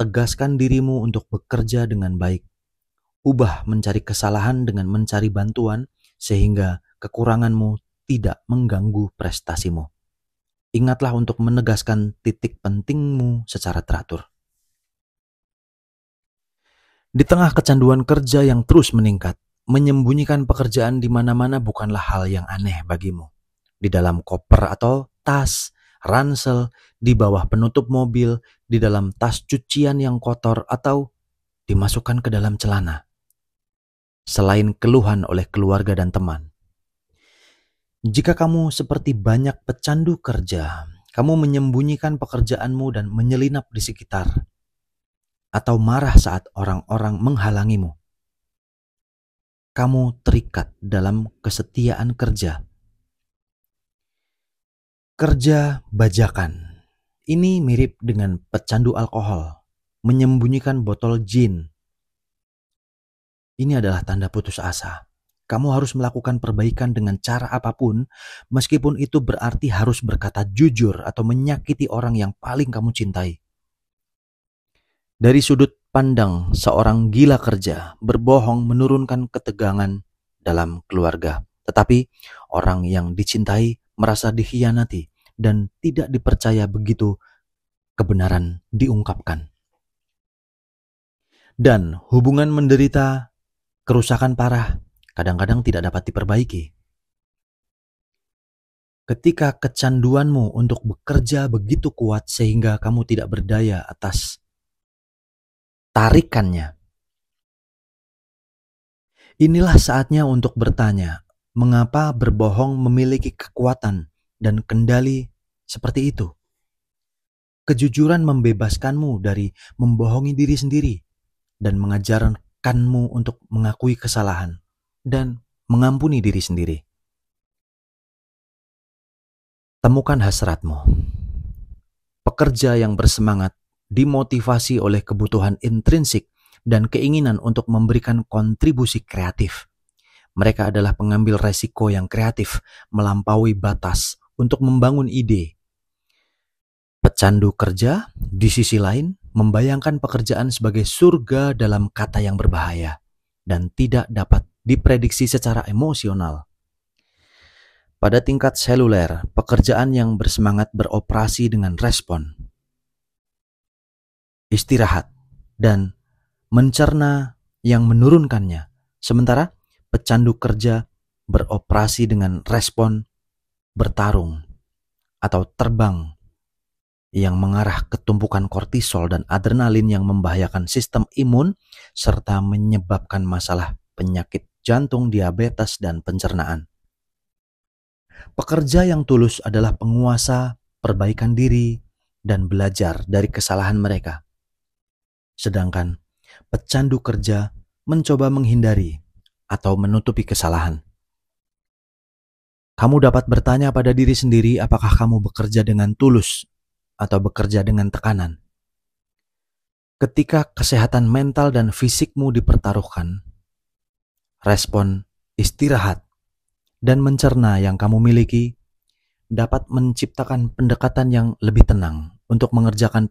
tegaskan dirimu untuk bekerja dengan baik. Ubah mencari kesalahan dengan mencari bantuan sehingga kekuranganmu tidak mengganggu prestasimu. Ingatlah untuk menegaskan titik pentingmu secara teratur. Di tengah kecanduan kerja yang terus meningkat, menyembunyikan pekerjaan di mana-mana bukanlah hal yang aneh bagimu. Di dalam koper atau tas, ransel, di bawah penutup mobil, di dalam tas cucian yang kotor, atau dimasukkan ke dalam celana. selain keluhan oleh keluarga dan teman. Jika kamu seperti banyak pecandu kerja, kamu menyembunyikan pekerjaanmu dan menyelinap di sekitar, atau marah saat orang-orang menghalangimu, kamu terikat dalam kesetiaan kerja. Kerja bajakan. Ini mirip dengan pecandu alkohol, menyembunyikan botol gin. Ini adalah tanda putus asa. Kamu harus melakukan perbaikan dengan cara apapun, meskipun itu berarti harus berkata jujur atau menyakiti orang yang paling kamu cintai. Dari sudut pandang seorang gila kerja, berbohong menurunkan ketegangan dalam keluarga. Tetapi orang yang dicintai merasa dikhianati dan tidak dipercaya begitu kebenaran diungkapkan. Dan hubungan menderita kerusakan parah, kadang-kadang tidak dapat diperbaiki. Ketika kecanduanmu untuk bekerja begitu kuat sehingga kamu tidak berdaya atas tarikannya, inilah saatnya untuk bertanya, mengapa berbohong memiliki kekuatan dan kendali seperti itu? Kejujuran membebaskanmu dari membohongi diri sendiri dan mengajarkanmu untuk mengakui kesalahan dan mengampuni diri sendiri. Temukan hasratmu. Pekerja yang bersemangat dimotivasi oleh kebutuhan intrinsik dan keinginan untuk memberikan kontribusi kreatif. Mereka adalah pengambil resiko yang kreatif, melampaui batas untuk membangun ide. Pecandu kerja, di sisi lain, membayangkan pekerjaan sebagai surga dalam kata yang berbahaya dan tidak dapat diprediksi secara emosional. Pada tingkat seluler, pekerjaan yang bersemangat beroperasi dengan respon, istirahat, dan mencerna yang menurunkannya. Sementara pecandu kerja beroperasi dengan respon bertarung atau terbang yang mengarah ke tumpukan kortisol dan adrenalin yang membahayakan sistem imun serta menyebabkan masalah penyakit jantung, diabetes, dan pencernaan. Pekerja yang tulus adalah penguasa perbaikan diri dan belajar dari kesalahan mereka. Sedangkan pecandu kerja mencoba menghindari atau menutupi kesalahan. Kamu dapat bertanya pada diri sendiri apakah kamu bekerja dengan tulus atau bekerja dengan tekanan. Ketika kesehatan mental dan fisikmu dipertaruhkan, respon istirahat dan mencerna yang kamu miliki dapat menciptakan pendekatan yang lebih tenang untuk mengerjakan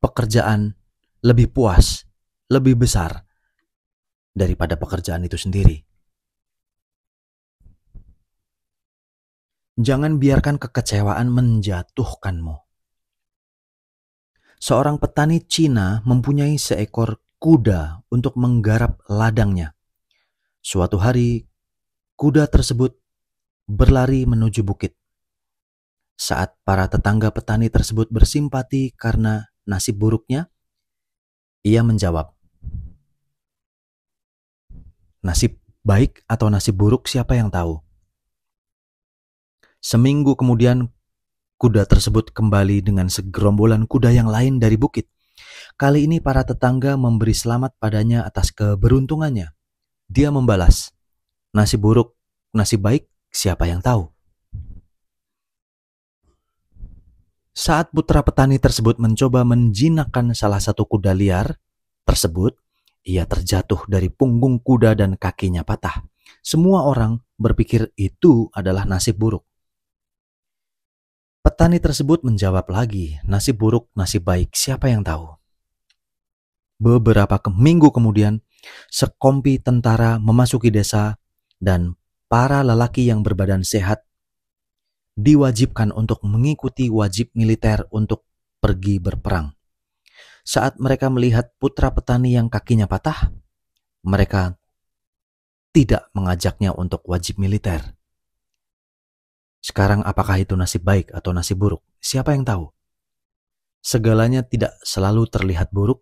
pekerjaan lebih puas, lebih besar daripada pekerjaan itu sendiri. Jangan biarkan kekecewaan menjatuhkanmu. Seorang petani Cina mempunyai seekor kuda untuk menggarap ladangnya. Suatu hari, kuda tersebut berlari menuju bukit. Saat para tetangga petani tersebut bersimpati karena nasib buruknya, ia menjawab, "Nasib baik atau nasib buruk siapa yang tahu?" Seminggu kemudian, kuda tersebut kembali dengan segerombolan kuda yang lain dari bukit. Kali ini para tetangga memberi selamat padanya atas keberuntungannya. Dia membalas, "Nasib buruk, nasib baik, siapa yang tahu?" Saat putra petani tersebut mencoba menjinakkan salah satu kuda liar tersebut, ia terjatuh dari punggung kuda dan kakinya patah. Semua orang berpikir itu adalah nasib buruk. Petani tersebut menjawab lagi, "Nasib buruk, nasib baik, siapa yang tahu?" Beberapa minggu kemudian, sekompi tentara memasuki desa dan para lelaki yang berbadan sehat diwajibkan untuk mengikuti wajib militer untuk pergi berperang. Saat mereka melihat putra petani yang kakinya patah, mereka tidak mengajaknya untuk wajib militer. Sekarang apakah itu nasib baik atau nasib buruk? Siapa yang tahu? Segalanya tidak selalu terlihat buruk.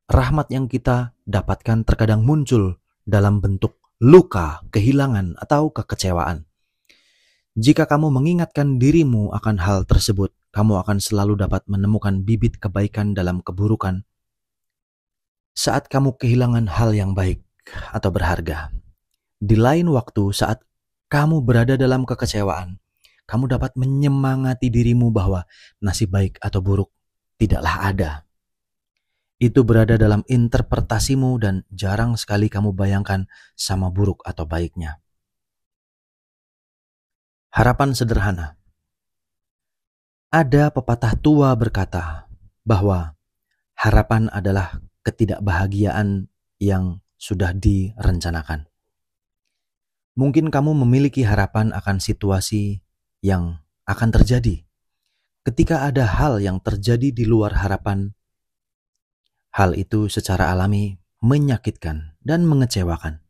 Rahmat yang kita dapatkan terkadang muncul dalam bentuk luka, kehilangan, atau kekecewaan. Jika kamu mengingatkan dirimu akan hal tersebut, kamu akan selalu dapat menemukan bibit kebaikan dalam keburukan. Saat kamu kehilangan hal yang baik atau berharga, di lain waktu saat kamu berada dalam kekecewaan, kamu dapat menyemangati dirimu bahwa nasib baik atau buruk tidaklah ada. Itu berada dalam interpretasimu dan jarang sekali kamu bayangkan sama buruk atau baiknya. Harapan sederhana. Ada pepatah tua berkata bahwa harapan adalah ketidakbahagiaan yang sudah direncanakan. Mungkin kamu memiliki harapan akan situasi yang akan terjadi. Ketika ada hal yang terjadi di luar harapan, hal itu secara alami menyakitkan dan mengecewakan.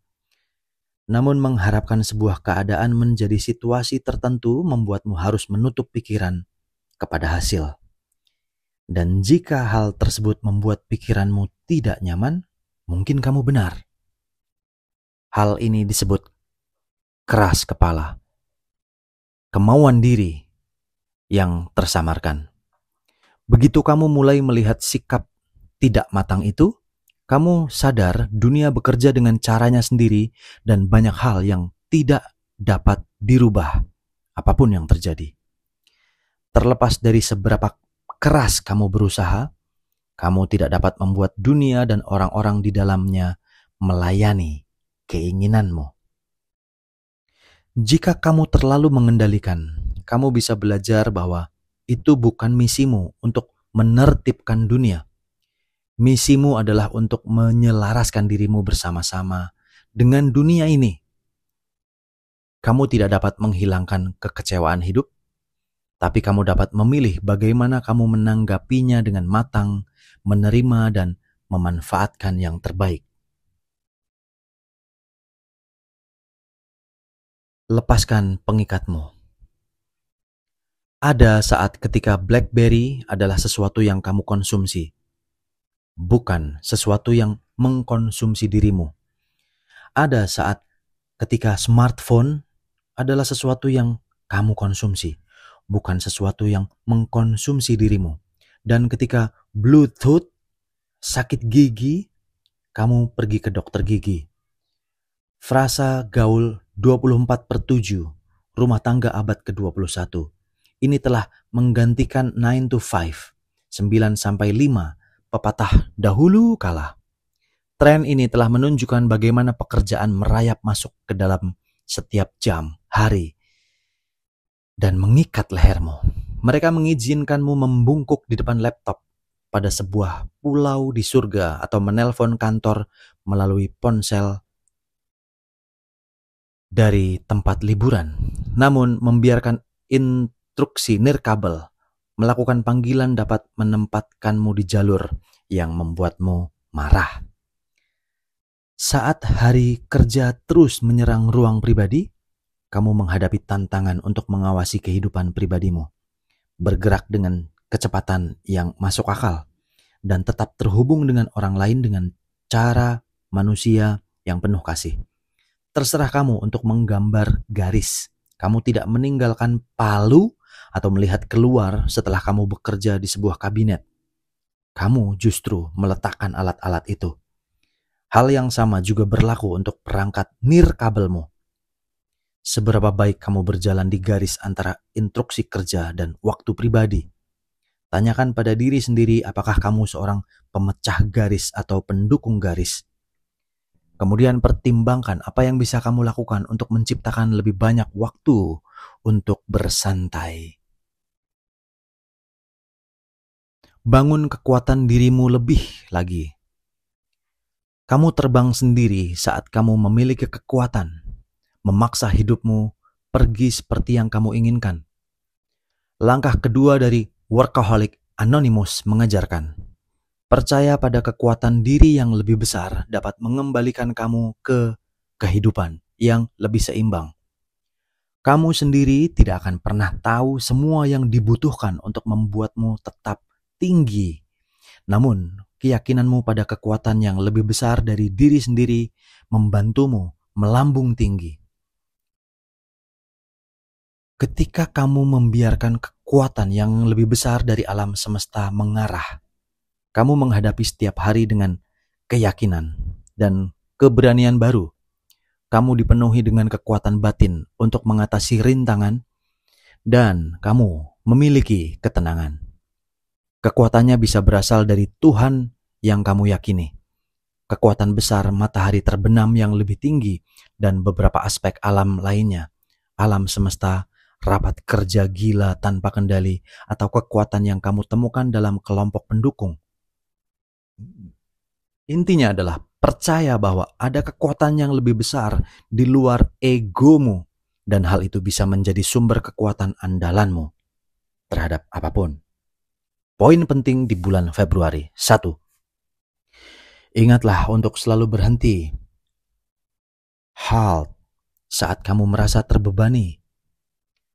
Namun mengharapkan sebuah keadaan menjadi situasi tertentu membuatmu harus menutup pikiran kepada hasil. Dan jika hal tersebut membuat pikiranmu tidak nyaman, mungkin kamu benar. Hal ini disebut keras kepala, kemauan diri yang tersamarkan. Begitu kamu mulai melihat sikap tidak matang itu, kamu sadar dunia bekerja dengan caranya sendiri dan banyak hal yang tidak dapat dirubah apapun yang terjadi. Terlepas dari seberapa keras kamu berusaha, kamu tidak dapat membuat dunia dan orang-orang di dalamnya melayani keinginanmu. Jika kamu terlalu mengendalikan, kamu bisa belajar bahwa itu bukan misimu untuk menertibkan dunia. Misimu adalah untuk menyelaraskan dirimu bersama-sama dengan dunia ini. Kamu tidak dapat menghilangkan kekecewaan hidup, tapi kamu dapat memilih bagaimana kamu menanggapinya dengan matang, menerima dan memanfaatkan yang terbaik. Lepaskan pengikatmu. Ada saat ketika BlackBerry adalah sesuatu yang kamu konsumsi, bukan sesuatu yang mengkonsumsi dirimu. Ada saat ketika smartphone adalah sesuatu yang kamu konsumsi, bukan sesuatu yang mengkonsumsi dirimu. Dan ketika Bluetooth, sakit gigi, kamu pergi ke dokter gigi. Frasa gaul 24/7, rumah tangga abad ke-21. Ini telah menggantikan 9 to 5, 9 sampai 5, pepatah dahulu kala. Tren ini telah menunjukkan bagaimana pekerjaan merayap masuk ke dalam setiap jam, hari, dan mengikat lehermu. Mereka mengizinkanmu membungkuk di depan laptop pada sebuah pulau di surga atau menelpon kantor melalui ponsel dari tempat liburan. Namun membiarkan instruksi nirkabel melakukan panggilan dapat menempatkanmu di jalur yang membuatmu marah. Saat hari kerja terus menyerang ruang pribadi, kamu menghadapi tantangan untuk mengawasi kehidupan pribadimu, bergerak dengan kecepatan yang masuk akal, dan tetap terhubung dengan orang lain dengan cara manusia yang penuh kasih. Terserah kamu untuk menggambar garis. Kamu tidak meninggalkan palu atau melihat keluar setelah kamu bekerja di sebuah kabinet. Kamu justru meletakkan alat-alat itu. Hal yang sama juga berlaku untuk perangkat nirkabelmu. Seberapa baik kamu berjalan di garis antara instruksi kerja dan waktu pribadi. Tanyakan pada diri sendiri apakah kamu seorang pemecah garis atau pendukung garis. Kemudian pertimbangkan apa yang bisa kamu lakukan untuk menciptakan lebih banyak waktu untuk bersantai. Bangun kekuatan dirimu lebih lagi. Kamu terbang sendiri saat kamu memiliki kekuatan, memaksa hidupmu pergi seperti yang kamu inginkan. Langkah kedua dari Workaholic Anonymous mengajarkan, percaya pada kekuatan diri yang lebih besar dapat mengembalikan kamu ke kehidupan yang lebih seimbang. Kamu sendiri tidak akan pernah tahu semua yang dibutuhkan untuk membuatmu tetap tinggi. Namun, keyakinanmu pada kekuatan yang lebih besar dari diri sendiri membantumu melambung tinggi. Ketika kamu membiarkan kekuatan yang lebih besar dari alam semesta mengarah, kamu menghadapi setiap hari dengan keyakinan dan keberanian baru. Kamu dipenuhi dengan kekuatan batin untuk mengatasi rintangan dan kamu memiliki ketenangan. Kekuatannya bisa berasal dari Tuhan yang kamu yakini. Kekuatan besar matahari terbenam yang lebih tinggi dan beberapa aspek alam lainnya. Alam semesta, rapat kerja gila tanpa kendali, atau kekuatan yang kamu temukan dalam kelompok pendukung. Intinya adalah percaya bahwa ada kekuatan yang lebih besar di luar egomu, dan hal itu bisa menjadi sumber kekuatan andalanmu terhadap apapun. Poin penting di bulan Februari. 1. Ingatlah untuk selalu berhenti. Halt saat kamu merasa terbebani.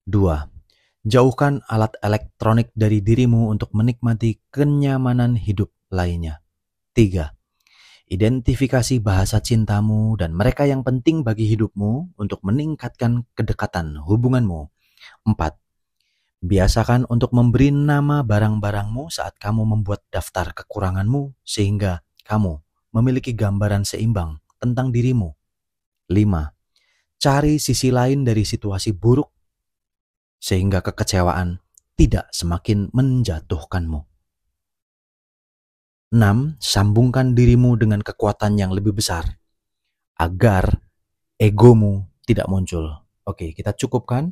2. Jauhkan alat elektronik dari dirimu untuk menikmati kenyamanan hidup lainnya. 3. Identifikasi bahasa cintamu dan mereka yang penting bagi hidupmu untuk meningkatkan kedekatan hubunganmu. 4. Biasakan untuk memberi nama barang-barangmu saat kamu membuat daftar kekuranganmu sehingga kamu memiliki gambaran seimbang tentang dirimu. 5. Cari sisi lain dari situasi buruk sehingga kekecewaan tidak semakin menjatuhkanmu. 6. Sambungkan dirimu dengan kekuatan yang lebih besar agar egomu tidak muncul. Oke, kita cukupkan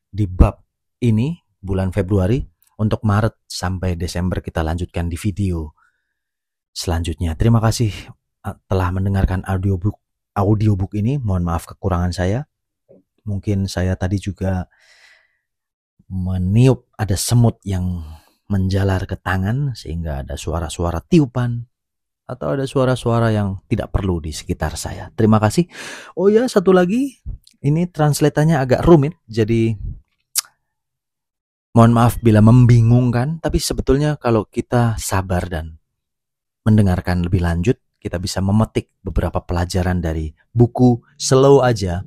di bab ini bulan Februari. Untuk Maret sampai Desember kita lanjutkan di video selanjutnya. Terima kasih telah mendengarkan audiobook ini. Mohon maaf kekurangan saya. Mungkin saya tadi juga meniup ada semut yang menjalar ke tangan sehingga ada suara-suara tiupan atau ada suara-suara yang tidak perlu di sekitar saya. Terima kasih. Oh ya, satu lagi, ini translatannya agak rumit, jadi mohon maaf bila membingungkan, tapi sebetulnya kalau kita sabar dan mendengarkan lebih lanjut, kita bisa memetik beberapa pelajaran dari buku. Slow aja,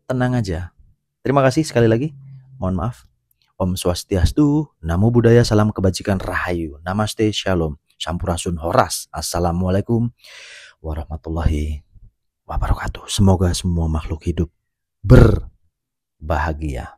tenang aja. Terima kasih sekali lagi. Mohon maaf. Om Swastiastu, Namo Buddhaya, salam kebajikan, rahayu, namaste, shalom, sampurasun, horas, assalamualaikum warahmatullahi wabarakatuh. Semoga semua makhluk hidup berbahagia.